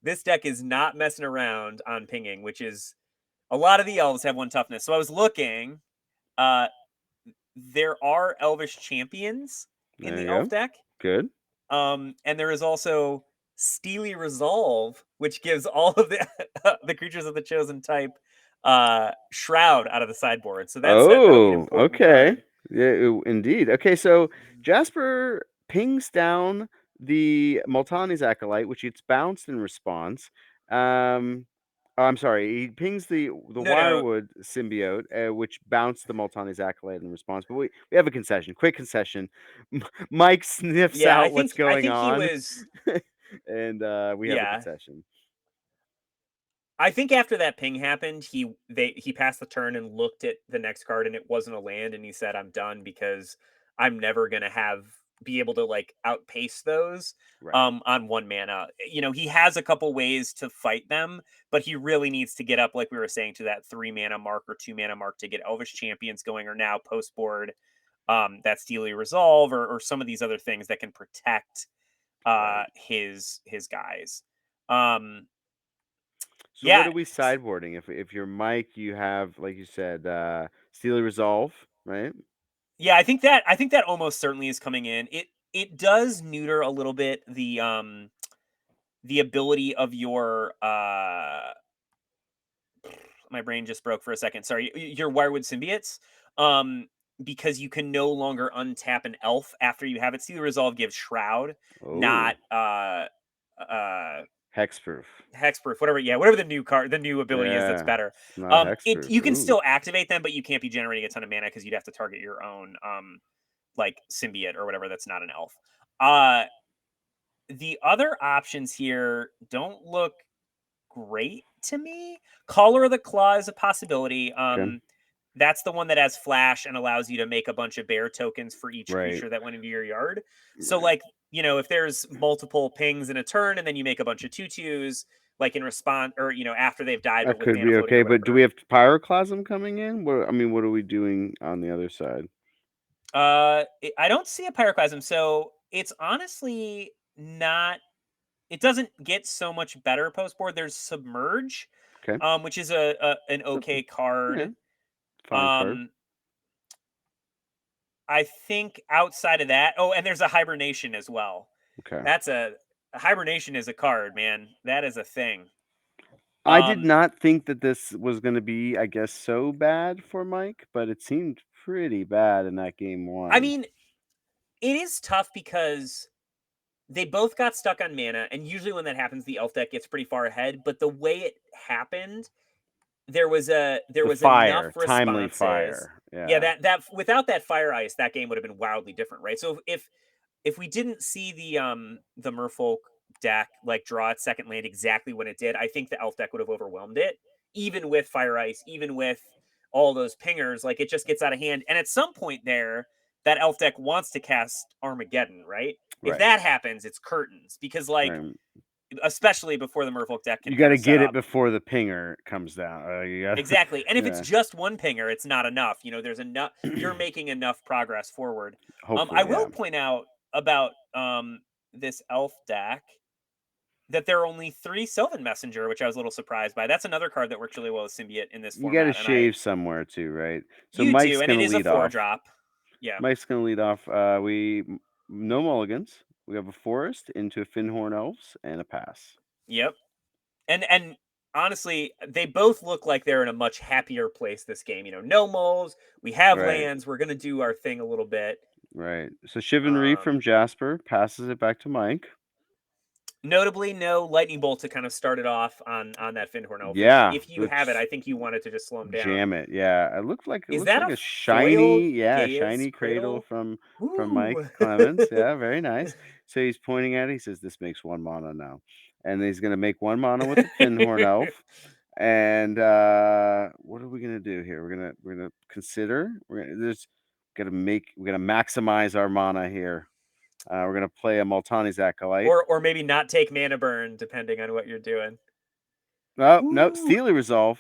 This deck is not messing around on pinging, which is a lot of the elves have 1 toughness. So I was looking, uh there are elvish champions in There the you elf go. deck. Good. And there is also Steely Resolve, which gives all of the the creatures of the chosen type Shroud out of the sideboard. So that's a really Oh, important okay. card. Yeah, indeed. Okay, so Jasper pings down the Multani's Acolyte, which gets bounced in response. I'm sorry, he pings the No, no. Wirewood symbiote, which bounced the Multani's Acolyte in response. But we have a concession, quick concession. Mike sniffs Yeah, out what's I going think he on, was and we have a yeah. concession. I think after that ping happened, he passed the turn and looked at the next card and it wasn't a land and he said I'm done because I'm never going to have be able to like outpace those Right. on 1 mana. He has a couple ways to fight them, but he really needs to get up, like we were saying, to that 3 mana mark or 2 mana mark to get Elvish Champions going, or now post board that Steely Resolve, or some of these other things that can protect Right. his guys. Um, So what yeah, are we sideboarding? If you're Mike, you have, like you said, Steely Resolve, right? yeah, I think that almost certainly is coming in. It does neuter a little bit the ability of your my brain just broke for a second. Sorry, your Wirewood symbiotes. Um, because you can no longer untap an elf after you have it. Steely Resolve gives Shroud, Oh, not uh hexproof. hexproof, whatever. Yeah, whatever the new ability is that's Yeah, better. it's not It hexproof. you can Ooh, still activate them, but you can't be generating a ton of mana because you'd have to target your own like symbiote or whatever that's not an elf. Uh, the other options here don't look great to me. Collar of the Claw is a possibility. okay, That's the one that has flash and allows you to make a bunch of bear tokens for each right, creature that went into your yard. So, right. like, if there's multiple pings in a turn and then you make a bunch of tutus, like in response, or after they've died, but That with could mana be floating okay, or but do whatever. we have Pyroclasm coming in? What I mean, what are we doing on the other side? I don't see a pyroclasm, so it's honestly not. It doesn't get so much better post board. There's submerge, Okay, which is an so okay yeah, card. fine card. Um, I think outside of that, oh, and there's a hibernation as well. Okay. That's a hibernation is a card, man. That is a thing. I did Um, not think that this was gonna be, I guess, so bad for Mike, but it seemed pretty bad in that game I one. mean, it is tough because they both got stuck on mana, and usually when that happens, the elf deck gets pretty far ahead. But the way it happened, there The was enough fire, timely responses. fire. Yeah, Yeah. that without that fire ice, that game would have been wildly different, right? So if we didn't see the Merfolk deck like draw its second land exactly when it did, I think the elf deck would have overwhelmed it, even with fire ice, even with all those pingers. Like, it just gets out of hand, and at some point there, that elf deck wants to cast Armageddon, right? If Right. that happens, it's curtains, because like, Right. especially before the Merfolk deck can You kind gotta of set get it up. before the pinger comes down. You gotta Exactly. And if it's yeah. just one pinger, it's not enough. There's enough, you're making enough progress forward. I Hopefully, will yeah. point out about this elf deck that there are only 3 Sylvan Messenger, which I was a little surprised by. That's another card that works really well with Symbiote in this You gotta format, and I shave somewhere too, right? So you do, Mike's and it gonna is a lead 4 off. drop. Yeah. Mike's gonna lead off. No mulligans. We have a forest into a Finhorn Elves and a pass. Yep. And honestly, they both look like they're in a much happier place this game. No moles, we have Right, lands, we're gonna do our thing a little bit. right. So Chivalry from Um Jasper passes it back to Mike. Notably, no lightning bolt to kind of start it off on that Finhorn Elf. If Yeah, if you have it, looks I think you wanted to just slow him down. jam it. Yeah, it Is looks that like a a foil shiny, yeah, Gaea's shiny cradle Cradle? from Mike Ooh. Clemens. Yeah, very nice. So he's pointing at it. He says, "This makes 1 mana now," and he's gonna make 1 mana with the Finhorn Elf. And what are we gonna do here? We're gonna consider. We're gonna maximize our mana here. We're gonna play a Multani's Acolyte. or maybe not take mana burn depending on what you're doing. Oh no, Ooh. Steely Resolve.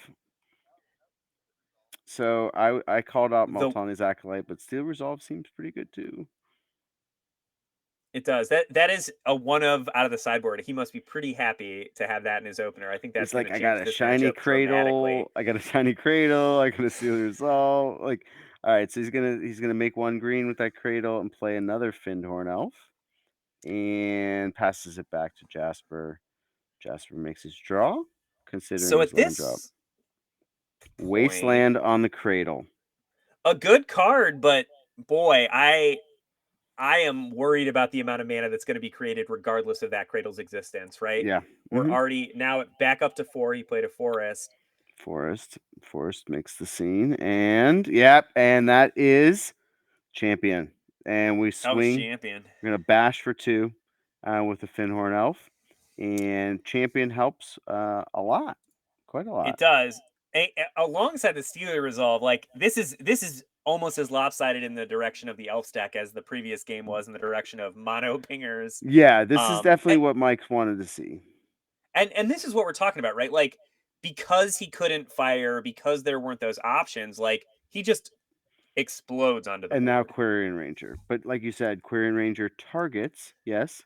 So I called out The Multani's Acolyte, but Steel Resolve seems pretty good too. It does. That is a one of out of the sideboard. He must be pretty happy to have that in his opener. I think that's He's going like, to I got change a this shiny matchup dramatically. cradle. I got a shiny cradle. I got a Steel Resolve. Like, all right, so he's gonna make 1 green with that cradle and play another Findhorn Elf and passes it back to Jasper. Jasper makes his draw, considering So his at land drop. this point, Wasteland on the cradle. a good card, but boy, I am worried about the amount of mana that's going to be created regardless of that cradle's existence, right? Yeah. We're already now back up to 4. He played a forest. Forest makes the scene, and yep, and that is champion. And we Elvish swing. Champion. We're gonna bash for 2 with the Finhorn Elf, and champion helps a lot, quite a It lot. does. Alongside the Steeler Resolve, like this is almost as lopsided in the direction of the elf stack as the previous game was in the direction of mono pingers. Yeah, this is Um, definitely what Mike wanted to see. and this is what we're talking about, right? Like, because he couldn't fire, because there weren't those options, like he just explodes onto the And now board. Quarian Ranger. But like you said, Quarian Ranger targets, yes.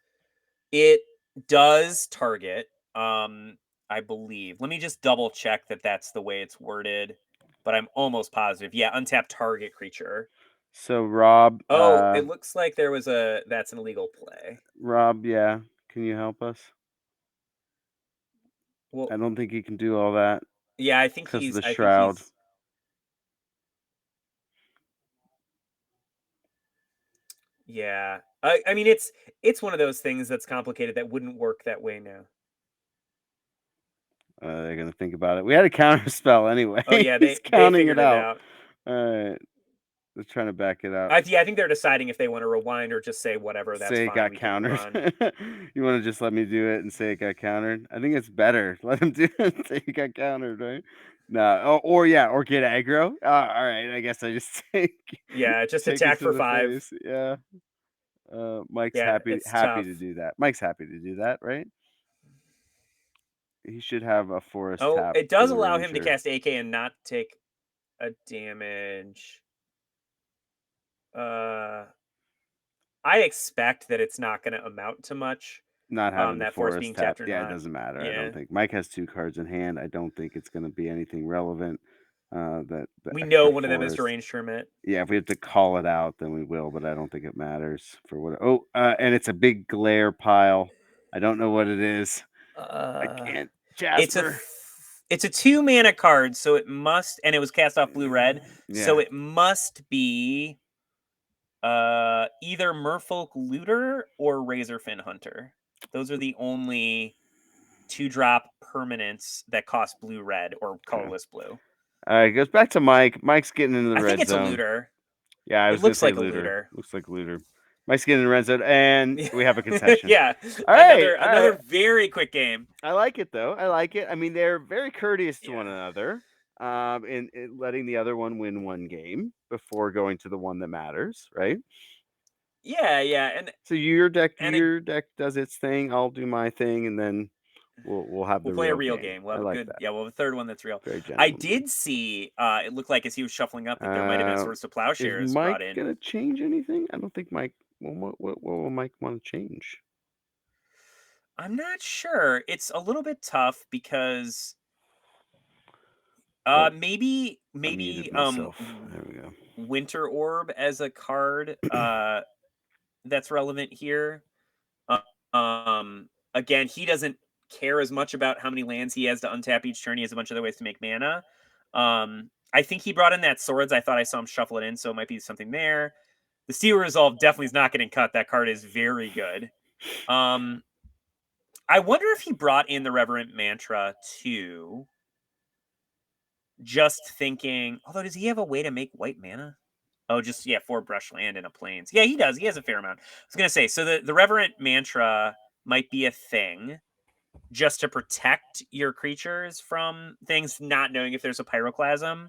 It does target, I believe. Let me just double check that that's the way it's worded, but I'm almost positive. Yeah, untap target creature. So Rob, Oh, it looks like there was a that's an illegal play. Yeah, can you help us? Well, I don't think he can do all that yeah, because of the I think shroud. he's yeah. I mean it's one of those things that's complicated that wouldn't work that way now. They're gonna think about it. We had a counter spell anyway. Oh yeah, He's they counting figured it it out. out. All right, let's try to back it up. I think they're deciding if they want to rewind or just say whatever, that's Say it fine, got we can move countered. on. You want to just let me do it and say it got countered? I think it's better. Let him do it and say it got countered, right? No, or yeah, or get aggro. All right, I guess I just Yeah, just take it attack to for the 5. face. Yeah. Mike's Yeah, happy it's happy tough. to do that. Mike's happy to do that, right? He should have a forest Oh, tap it for does the allow him to ranger. cast AK and not take a damage. Uh, I expect that it's not going to amount to much. Not having the That force forest being tap. tapped or Yeah, it not. doesn't matter. I don't Yeah, think Mike has 2 cards in hand. I don't think it's going to be anything relevant. The we know extra one of them is forest. deranged hermit. Yeah, if we have to call it out, then we will. But I don't think it matters for what. Oh, and it's a big glare pile. I don't know what it is. I Uh, can't. it's a Jasper. it's a 2 mana card, so it must, and it was cast off blue red, so Yeah. it must be either Merfolk Looter or Razorfin Hunter. Those are the only 2-drop permanents that cost blue red or Okay. colorless blue. All right, goes back to Mike. Mike's getting into the I think red it's a zone. looter. Yeah, I It was gonna looks say like a looter. looter. Looks like looter. Mike's getting in the red zone, and we have a concession. Yeah, All right, all another right. very quick game. I like it though. I like it. I mean, they're very courteous to one Yeah, another, in letting the other one win one game before going to the one that matters, right? yeah, So and a, your deck does its thing. I'll do my thing, and then we'll have we'll the play a real real game. game. We'll I have a like good, that. yeah, we'll have a third one that's real. Very I gentlemanly. did see. It looked like as he was shuffling up that there might have been a Uh, Swords to is Plowshares Mike brought in. gonna change anything? I don't think Mike. Well, what will Mike want to change? I'm not sure. It's a little bit tough because Oh, I muted maybe myself. There we go. Winter Orb as a card that's relevant here. Again, he doesn't care as much about how many lands he has to untap each turn. He has a bunch of other ways to make mana. I think he brought in that Swords. I thought I saw him shuffle it in, so it might be something there. The Steel Resolve definitely is not getting cut. That card is very good. Um, I wonder if he brought in the Reverent Mantra too. Just thinking, although does he have a way to make white mana? Oh, just yeah, 4 brush land and a plains. Yeah, he does. He has a fair amount. I was gonna say, so the Reverent Mantra might be a thing just to protect your creatures from things, not knowing if there's a pyroclasm.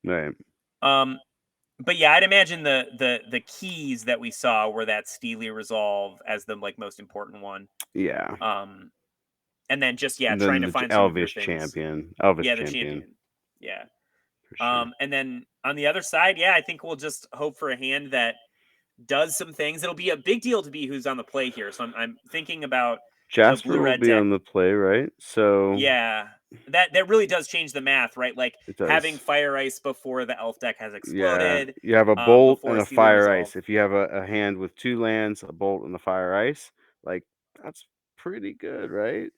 Right. Um, but yeah, I'd imagine the keys that we saw were that Steely Resolve as the like most important one. Yeah. Um, and then just yeah, And trying then to the find some of your Elvish things. champion. Elvish Yeah, the champion champion. Yeah. for sure. And then on the other side, yeah, I think we'll just hope for a hand that does some things. It'll be a big deal to be who's on the play here. So I'm thinking about the blue Jasper will red be deck. on the play, right? So Yeah, that really does change the math, right? Like it having does. fire ice before the elf deck has Yeah. exploded, You have a bolt and before a Steely fire ice. Resolve. If you have a hand with 2 lands, a bolt, and a fire ice, like that's pretty good, right?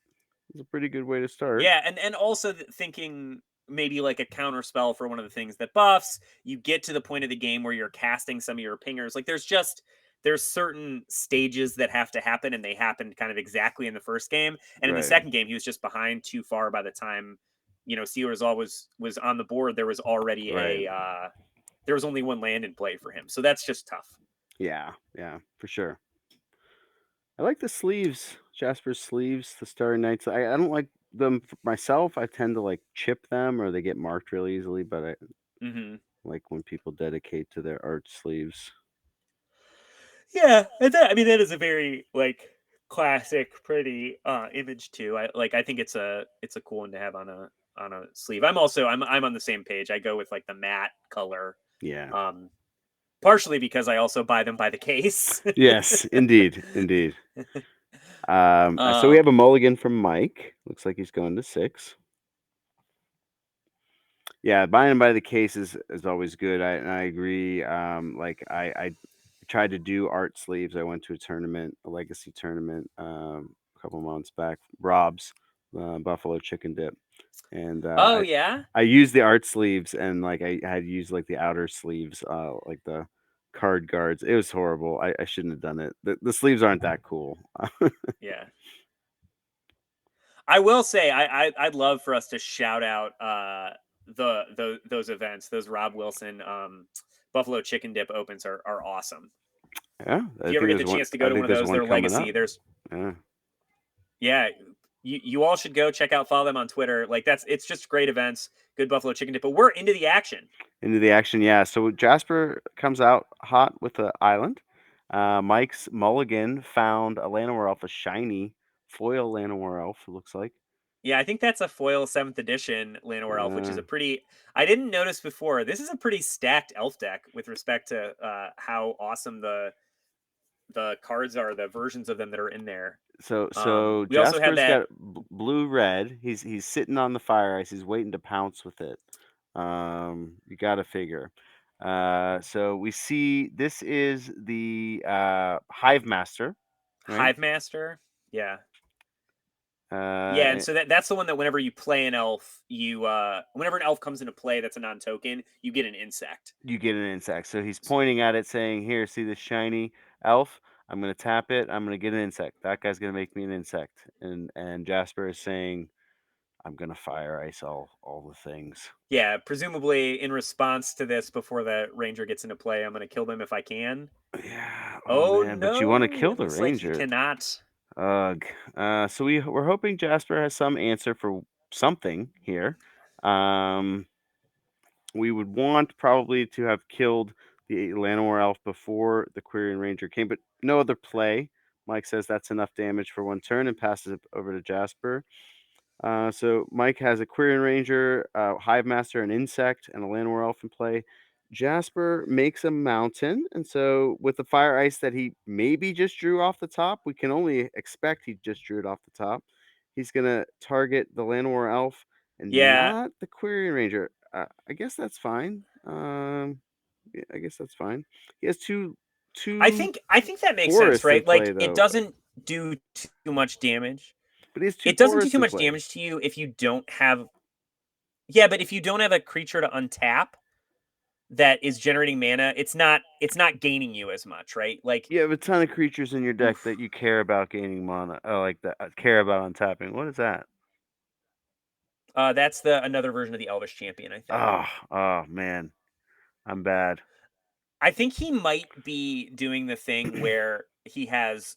It's a pretty good way to start. Yeah, and also thinking maybe like a counter spell for one of the things that buffs. You get to the point of the game where you're casting some of your pingers. Like there's certain stages that have to happen, and they happened kind of exactly in the first game. And in the Right. second game, he was just behind too far by the time Steal Resolve was on the board. There was already Right. there was only one land in play for him, so that's just tough. Yeah. Yeah. For sure. I like the sleeves, Jasper's sleeves, the Starry Nights. I don't like them myself. I tend to like chip them or they get marked really easily. But Hmm like when people dedicate to their art sleeves. Yeah, and that, I mean, that is a very like classic, pretty image too. I think it's a cool one to have on a sleeve. I'm on the same page. I go with like the matte color, Yeah. um, partially because I also buy them by the case. Yes, indeed, indeed. So we have a um, mulligan from Mike. Looks like he's going to 6. Yeah, buying by the case is always good. I agree. Like I tried to do art sleeves. I went to a tournament, a legacy tournament, a couple months back. Rob's Buffalo Chicken Dip, and oh yeah, I used the art sleeves, and like I had used like the outer sleeves, like the card guards. It was horrible. I shouldn't have done it. The sleeves aren't that cool. yeah. I will say I'd love for us to shout out the those events. Those Rob Wilson Buffalo Chicken Dip Opens are awesome. Yeah, If you ever get the chance to go I to one think of there's those, one they're coming legacy. up. There's Yeah. yeah, you all should go check out, follow them on Twitter. Like it's just great events, good Buffalo Chicken Dip. But we're into the action. Into the action, yeah. So Jasper comes out hot with the island. Mike's mulligan found a Llanowar elf, a shiny foil Llanowar elf. It looks like. Yeah, I think that's a foil 7th edition Llanowar elf, which is Uh, a pretty. I didn't notice before. This is a pretty stacked elf deck with respect to how awesome the cards are, the versions of them that are in there. so We also have Jasper's that. got blue red. He's sitting on the fire ice. He's waiting to pounce with it. You got to figure. So we see this is the Hive Master, right? Hive Master. Yeah. Yeah, and Uh, so that's the one that whenever you play an elf, you whenever an elf comes into play that's a non-token, you get an insect. You get an insect. So he's pointing at it saying, "Here, see this shiny elf? I'm going to tap it. I'm going to get an insect. That guy's going to make me an insect." And Jasper is saying, "I'm going to fire ice all the things." Yeah, presumably in response to this, before the ranger gets into play, I'm going to kill them if I can. Yeah. Oh Oh man, but you want to no, kill it the looks like he ranger. cannot. Ugh. So we're hoping Jasper has some answer for something here. Um we would want probably to have killed the Llanowar elf before the Quirion Ranger came, but no other play. Mike says that's enough damage for one turn and passes it over to Jasper. So Mike has a Quirion Ranger, Hive Master, an Insect, and a Llanowar Elf in play. Jasper makes a mountain, and so with the Fire Ice that he maybe just drew off the top, we can only expect he just drew it off the top. He's gonna target the Llanowar Elf and Yeah, not the Quirion Ranger. I guess that's fine. Yeah, I guess that's fine. He has two I think that makes sense, forests in right? play Like it though, doesn't do too much damage. but he has two It doesn't do forests too in much play. damage to you if you don't have. Yeah, but if you don't have a creature to untap that is generating mana, it's not gaining you as much, right? Like, You have a ton of creatures in your deck that oof. you care about gaining mana. Like that, care about untapping. What is that? That's the another version of the Elvish Champion, I think. Oh man, I'm bad. I think he might be doing the thing where he has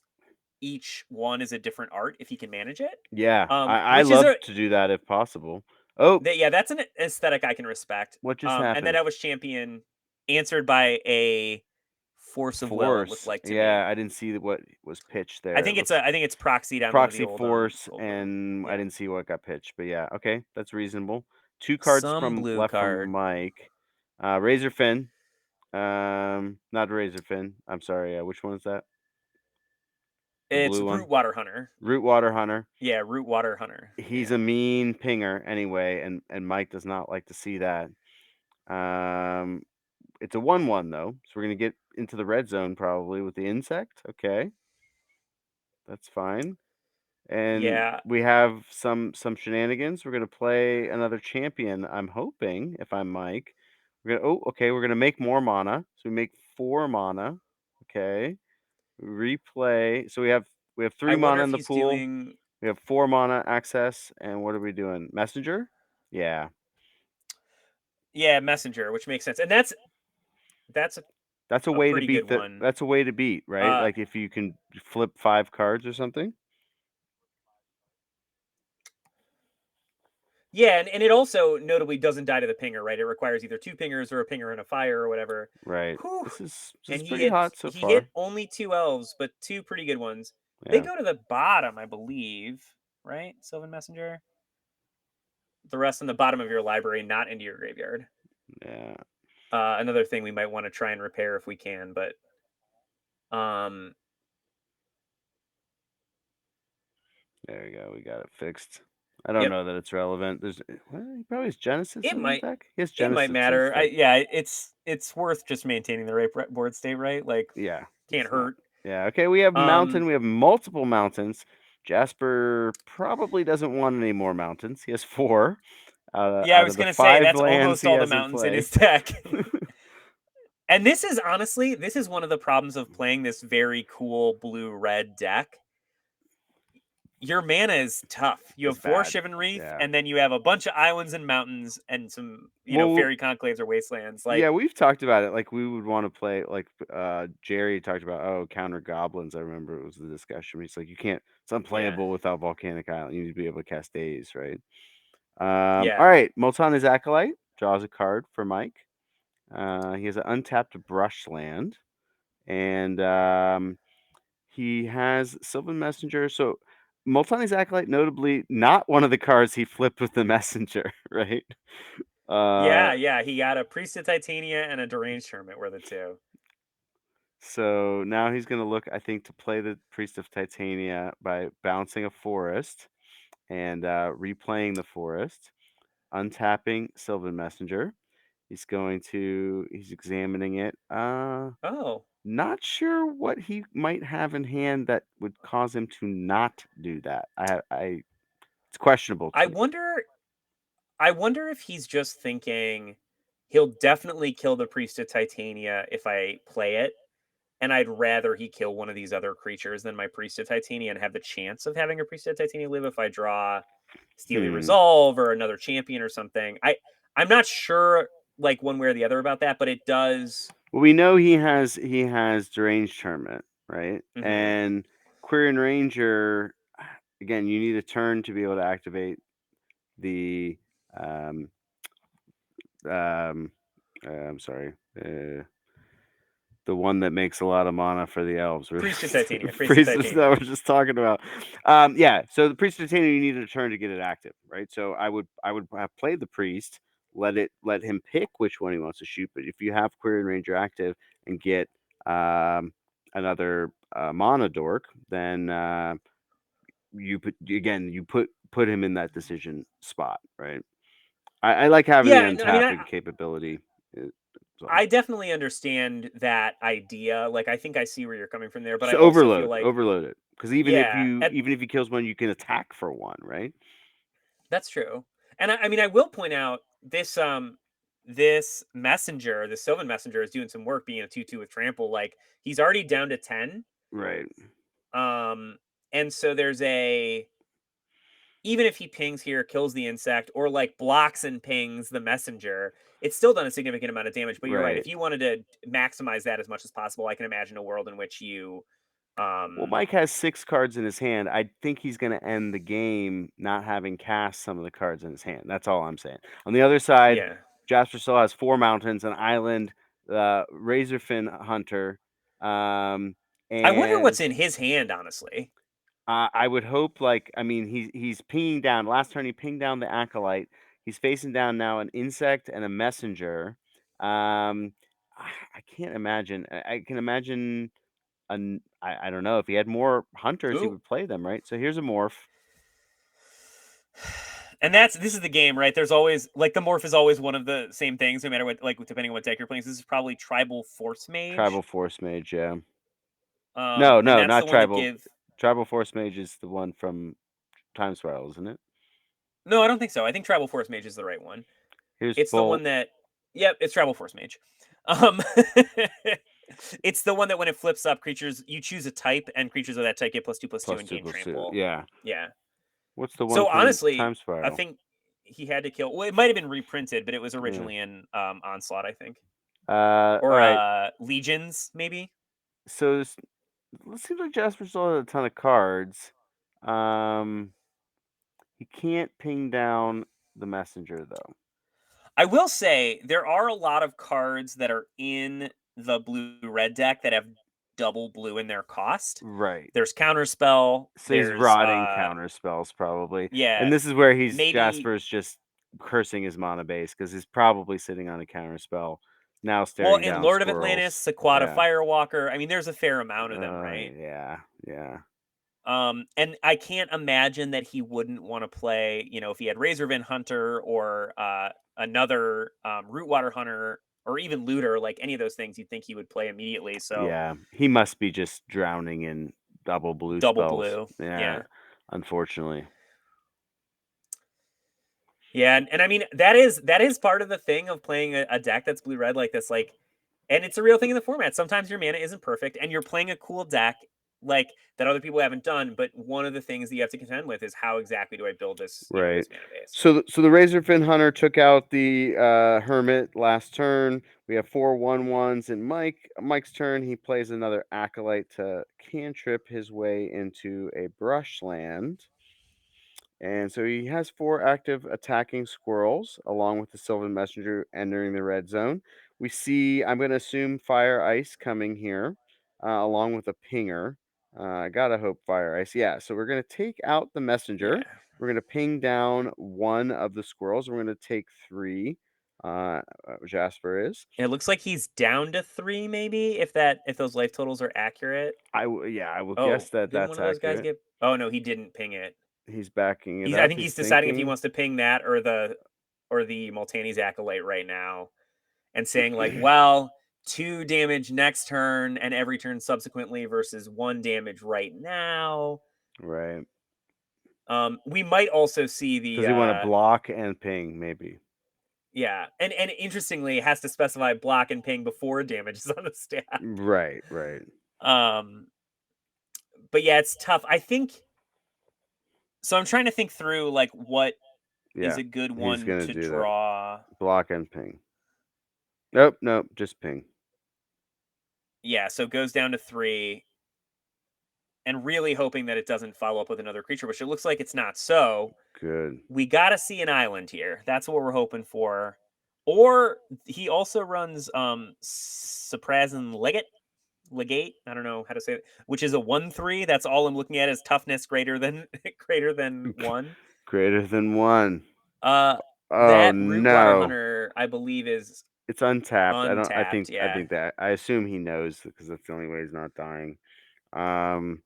each one is a different art if he can manage it. Yeah, I Which is love a to do that if possible. Oh, yeah, that's an aesthetic I can respect. what just And that happened? Elvish Champion answered by a Force of Will, it looked Force. like to Yeah, me. I didn't see what was pitched there. It looks I think it's proxied on one of the proxy force, old rules. and I Yeah. didn't see what got pitched. But yeah, okay, that's reasonable. Two cards Some from blue left from card. Mike. Razorfin. Not Razorfin. I'm sorry. Which one is that? The It's blue one. Root Water Hunter. Rootwater Hunter. Yeah, Root Water Hunter. He's Yeah. a mean pinger anyway, and Mike does not like to see that. Um, it's a 1/1 though, so we're gonna get into the red zone probably with the insect. Okay, that's fine. And Yeah. we have some shenanigans. We're gonna play another champion. I'm hoping, if I'm Mike, we're gonna make more mana. So we make 4 mana. Okay, replay. So we have I 3 wonder mana if in the he's pool. doing. We have 4 mana access, and what are we doing? Messenger? Yeah. Yeah, Messenger, which makes sense. And that's That's a a way to pretty good beat one. that's a way to beat, right? Uh Like if you can flip 5 cards or something? Yeah, and it also notably doesn't die to the pinger, right? It requires either two pingers or a pinger and a fire or whatever. Right. Whew. This And is pretty hot so he hit far. only two elves, but two pretty good ones. They Yeah. go to the bottom, I believe, right? Sylvan Messenger. The rest in the bottom of your library, not into your graveyard. Yeah. Another thing we might want to try and repair if we can, but um, There we go. We got it fixed. I don't yep, know that it's relevant. He probably has Genesis it in his might deck. He has it might Genesis in his matter. deck. Yeah, it's worth just maintaining the right board state, right? Like Yeah, can't it's not. hurt. Yeah, okay. We have mountain. Um, We have multiple mountains. Jasper probably doesn't want any more mountains. He has four yeah, I out was of the gonna say five that's lands almost he all the has in mountains in play. his deck. And this is honestly, this is one of the problems of playing this very cool blue red deck. Your mana is tough. You It's have four bad. Shivan Reef, Yeah. and then you have a bunch of islands and mountains and some, Well, fairy conclaves or wastelands. yeah, Like, we've talked about it. Like we would want to play. Like Jerry talked about. Oh, counter goblins. I remember it was the discussion. He's like, you can't. It's yeah, unplayable without volcanic island. You need to be able to cast days, right? All yeah, right. Moltani's Acolyte draws a card for Mike. He has an untapped brush land, and he has Sylvan Messenger. So Moltani's Acolyte, notably, not one of the cards he flipped with the Messenger, right? Uh, yeah. He got a Priest of Titania and a Deranged Hermit were the two. so now he's going to look, I think, to play the Priest of Titania by bouncing a forest and replaying the forest, untapping Sylvan Messenger. He's examining it. Oh, Not sure what he might have in hand that would cause him to not do that. It's questionable I to me. wonder. I wonder if he's just thinking he'll definitely kill the Priest of Titania if I play it, and I'd rather he kill one of these other creatures than my Priest of Titania and have the chance of having a Priest of Titania live if I draw Steely Hmm. Resolve or another champion or something. I'm not sure like one way or the other about that, but it does. Well, we know he has deranged hermit, right? Mhm. And Quirion Ranger, again, you need a turn to be able to activate the um um I'm sorry. The one that makes a lot of mana for the elves. Priest of Titania, Priest of Priestess that Titania. we're just talking about. Yeah, so the priest of Titania, you need a turn to get it active, right? So I would have played the priest, let him pick which one he wants to shoot. But if you have Quirion Ranger active and get another mana dork, then you put him in that decision spot, right? I like having the Yeah, no, I mean untapping capability. uh, So I definitely understand that idea. Like I think I see where you're coming from there, but just I also feel like overload it, because even if yeah, you even if he kills one, you can attack for one, right? that's true. And I mean, I will point out this messenger, the Sylvan messenger, is doing some work being a 2/2 with trample. Like he's already down to 10. Right. Um, and so there's a even if he pings here, kills the insect, or like blocks and pings the messenger, it's still done a significant amount of damage. But you're right. Right. If you wanted to maximize that as much as possible, I can imagine a world in which Well, um Mike has 6 cards in his hand. I think he's gonna end the game not having cast some of the cards in his hand. That's all I'm saying. On the other side, yeah. Jasper still has 4 mountains, an island, Razorfin Hunter, um, I wonder and what's in his hand, honestly. I would hope, like, I mean, he's pinging down. Last turn, he pinged down the acolyte. He's facing down now an insect and a messenger. I can't imagine. I can imagine I don't know if he had more hunters, he Ooh. would play them, right? So here's a morph, And this is the game, right? There's always like the morph is always one of the same things, no matter what, like depending on what deck you're playing. So this is probably tribal force tribal mage. force mage. Yeah. No, And no, that's the not one that tribal. give Tribal force mage is the one from Time Spiral, isn't it? no, I don't think so. I think tribal force mage is the right one. Here's It's the one Bolt. that yep, it's tribal force mage. Um it's the one that when it flips up, creatures you choose a type and creatures of that type get +2/+2 Plus and two, gain plus two. trample. Yeah. Yeah. What's the one So from honestly, Time I Spiral? think he had to kill well, it might have been reprinted, but it was Yeah. originally in onslaught, I think. All Or right. legions, maybe. So it seems like Jasper still has a ton of cards. Um, he can't ping down. the messenger though. I will say there are a lot of cards that are in the blue-red deck that have double blue in their cost. Right. There's Counterspell, So he's there's, rotting counter spells probably. yeah, And this is where he's maybe Jasper's just cursing his mana base because he's probably sitting on a counter spell, now well, staring in down Lord of Atlantis, squirrels. Sequata Yeah. Firewalker, I mean, there's a fair amount of them, Oh right? yeah, yeah. And I can't imagine that he wouldn't wanna play, if he had Razorven Hunter or, another, Rootwater Hunter or even Looter, like, any of those things you'd think he would play immediately, so Yeah. He must be just drowning in double blue double spells. blue, Yeah, yeah. unfortunately. Yeah, and I mean, that is part of the thing of playing a deck that's blue-red like this, like and it's a real thing in the format. Sometimes your mana isn't perfect, and you're playing a cool deck, like, that other people haven't done, but one of the things that you have to contend with is how exactly do I build this, Right. this mana base? So the Razorfin Hunter took out the Hermit last turn. We have 4/1/1s in Mike's turn. He plays another Acolyte to cantrip his way into a Brushland. And so he has 4 active attacking squirrels along with the Sylvan Messenger entering the red zone. We see, I'm going to assume Fire Ice coming here along with a Pinger. I gotta hope Fire Ice. Yeah, so we're going to take out the Messenger. Yeah. We're going to ping down one of the squirrels. We're going to take 3. Jasper is. It looks like he's down to 3 maybe, if those life totals are accurate. Yeah, I will guess Oh, that didn't one that's of those guys accurate. get Oh, no, he didn't ping it. He's backing it I up. think He's he's deciding if he thinking. wants to ping that or the Multani's Acolyte right now. And saying like, well, 2 damage next turn and every turn subsequently versus 1 damage right now. Right. We might also see Does the he want to block and ping maybe? yeah, and interestingly, it has to specify block and ping before damage is on the stat. Right, right. Um, but yeah, it's tough. I think so. I'm trying to think through like what is Yeah, a good he's one gonna to do that. draw. Block and ping. Nope, nope, just ping. Yeah, so it goes down to 3, and really hoping that it doesn't follow up with another creature, which it looks like it's not. So Good. we gotta see an island here. That's what we're hoping for. Or he also runs Suprazin Legate. I don't know how to say it, which is a 1/3. That's all I'm looking at is toughness greater than greater than 1. Greater than 1. Uh Oh that Rootwater no. Hunter, I believe, is It's untapped. I don't untapped. I Yeah. think that I assume he knows because that's the only way he's not dying. Um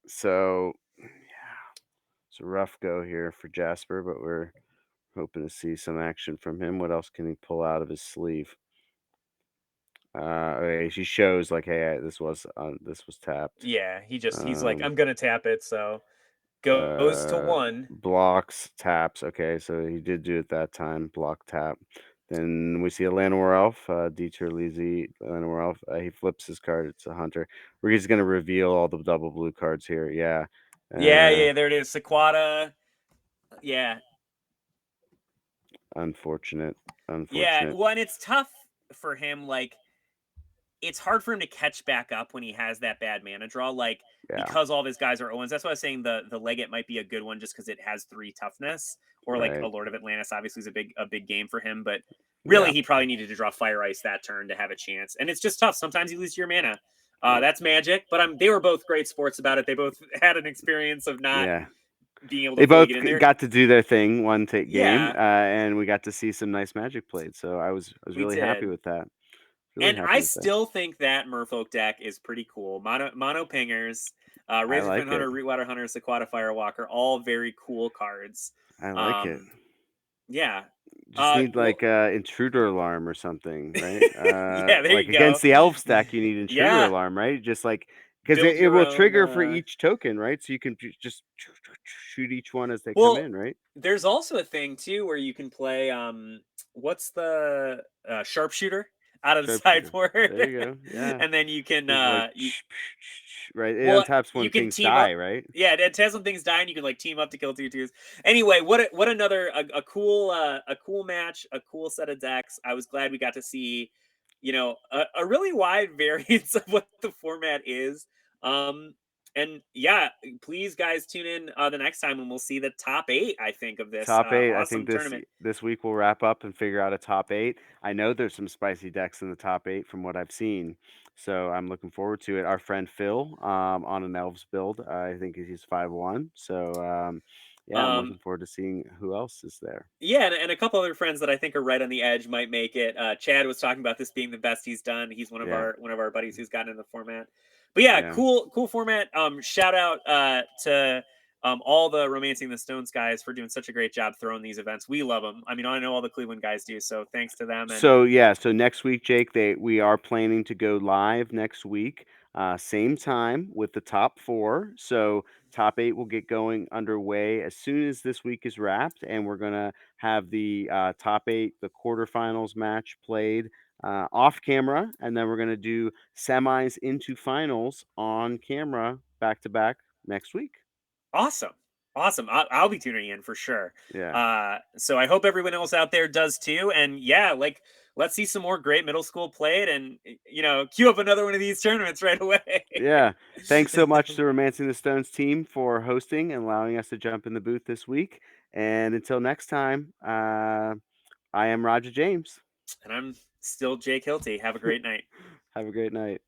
so yeah, it's a rough go here for Jasper, but we're hoping to see some action from him. What else can he pull out of his sleeve? Okay, she shows like, hey, this was tapped. Yeah, he's like, Um, I'm gonna tap it, so goes to uh, 1. blocks, taps. Okay, so he did do it that time. Block, tap. Then we see a Llanowar Elf, Dieter Lisi, Llanowar Elf. He flips his card. It's a hunter. We're just gonna reveal all the double blue cards here. Yeah. Yeah, Uh, yeah, there it is. Sequata. Yeah. unfortunate. Yeah. Unfortunate. Well, and it's tough for him, like it's hard for him to catch back up when he has that bad mana draw, like Yeah. because all of his guys are Owens. That's why I was saying the Legate might be a good one just because it has 3 toughness, or like a Right. Lord of Atlantis. Obviously, is a big game for him, but really Yeah. he probably needed to draw Fire Ice that turn to have a chance. And it's just tough. Sometimes you lose your mana. Yeah. That's Magic, but they were both great sports about it. They both had an experience of not Yeah. being able to They fully both get in there. got to do their thing one game, Yeah, and we got to see some nice Magic played. So I was we really happy did. with that. Really And happy I with that. still think that Merfolk deck is pretty cool. Mono pingers, I Razorfin like it. Hunter, Rootwater Hunter, Sequata Firewalker, all very cool cards. I like it. Um, yeah. Just need Well, like a intruder alarm or something, right? yeah. There Like you go. against the elf stack, you need intruder Yeah. alarm, right? Just like because Build it your will own. trigger for each token, right? So you can just shoot each one as they come Well, in, right? there's also a thing too where you can play. What's the sharpshooter out of the Sharpshooter. sideboard, There you go. Yeah. and then you can Just like right. It well, untaps when you can things team die, up. right? Yeah, it has some things dying. You can like team up to kill 2/2s. Anyway, what another a cool match, a cool set of decks. I was glad we got to see, a really wide variance of what the format is. Um, And yeah, please guys tune in the next time when we'll see the top 8, I think, of this Top 8, I think awesome tournament. this week we'll wrap up and figure out a top 8. I know there's some spicy decks in the top 8 from what I've seen, so I'm looking forward to it. Our friend Phil, on an Elves build, I think he's 5-1, so, yeah, I'm Um, looking forward to seeing who else is there. yeah, and a couple other friends that I think are right on the edge might make it. Chad was talking about this being the best he's done. He's Yeah, one of our buddies who's gotten in the format. But yeah, yeah. cool format. Shout out to all the Romancing the Stones guys for doing such a great job throwing these events. We love them. I mean, I know all the Cleveland guys do, so thanks to them. And So yeah, so next week, Jake, we are planning to go live next week, same time with the top 4. So top 8 will get going underway as soon as this week is wrapped, and we're gonna have the top 8, the quarterfinals match played off camera, and then we're gonna do semis into finals on camera back to back next week. awesome, awesome. I'll be tuning in for sure. Yeah. So I hope everyone else out there does too. And yeah, like let's see some more great middle school played, and queue up another one of these tournaments right away. Yeah. Thanks so much to Romancing the Stones team for hosting and allowing us to jump in the booth this week. And until next time, I am Roger James. And I'm still Jake Hilty. Have a great night. Have a great night.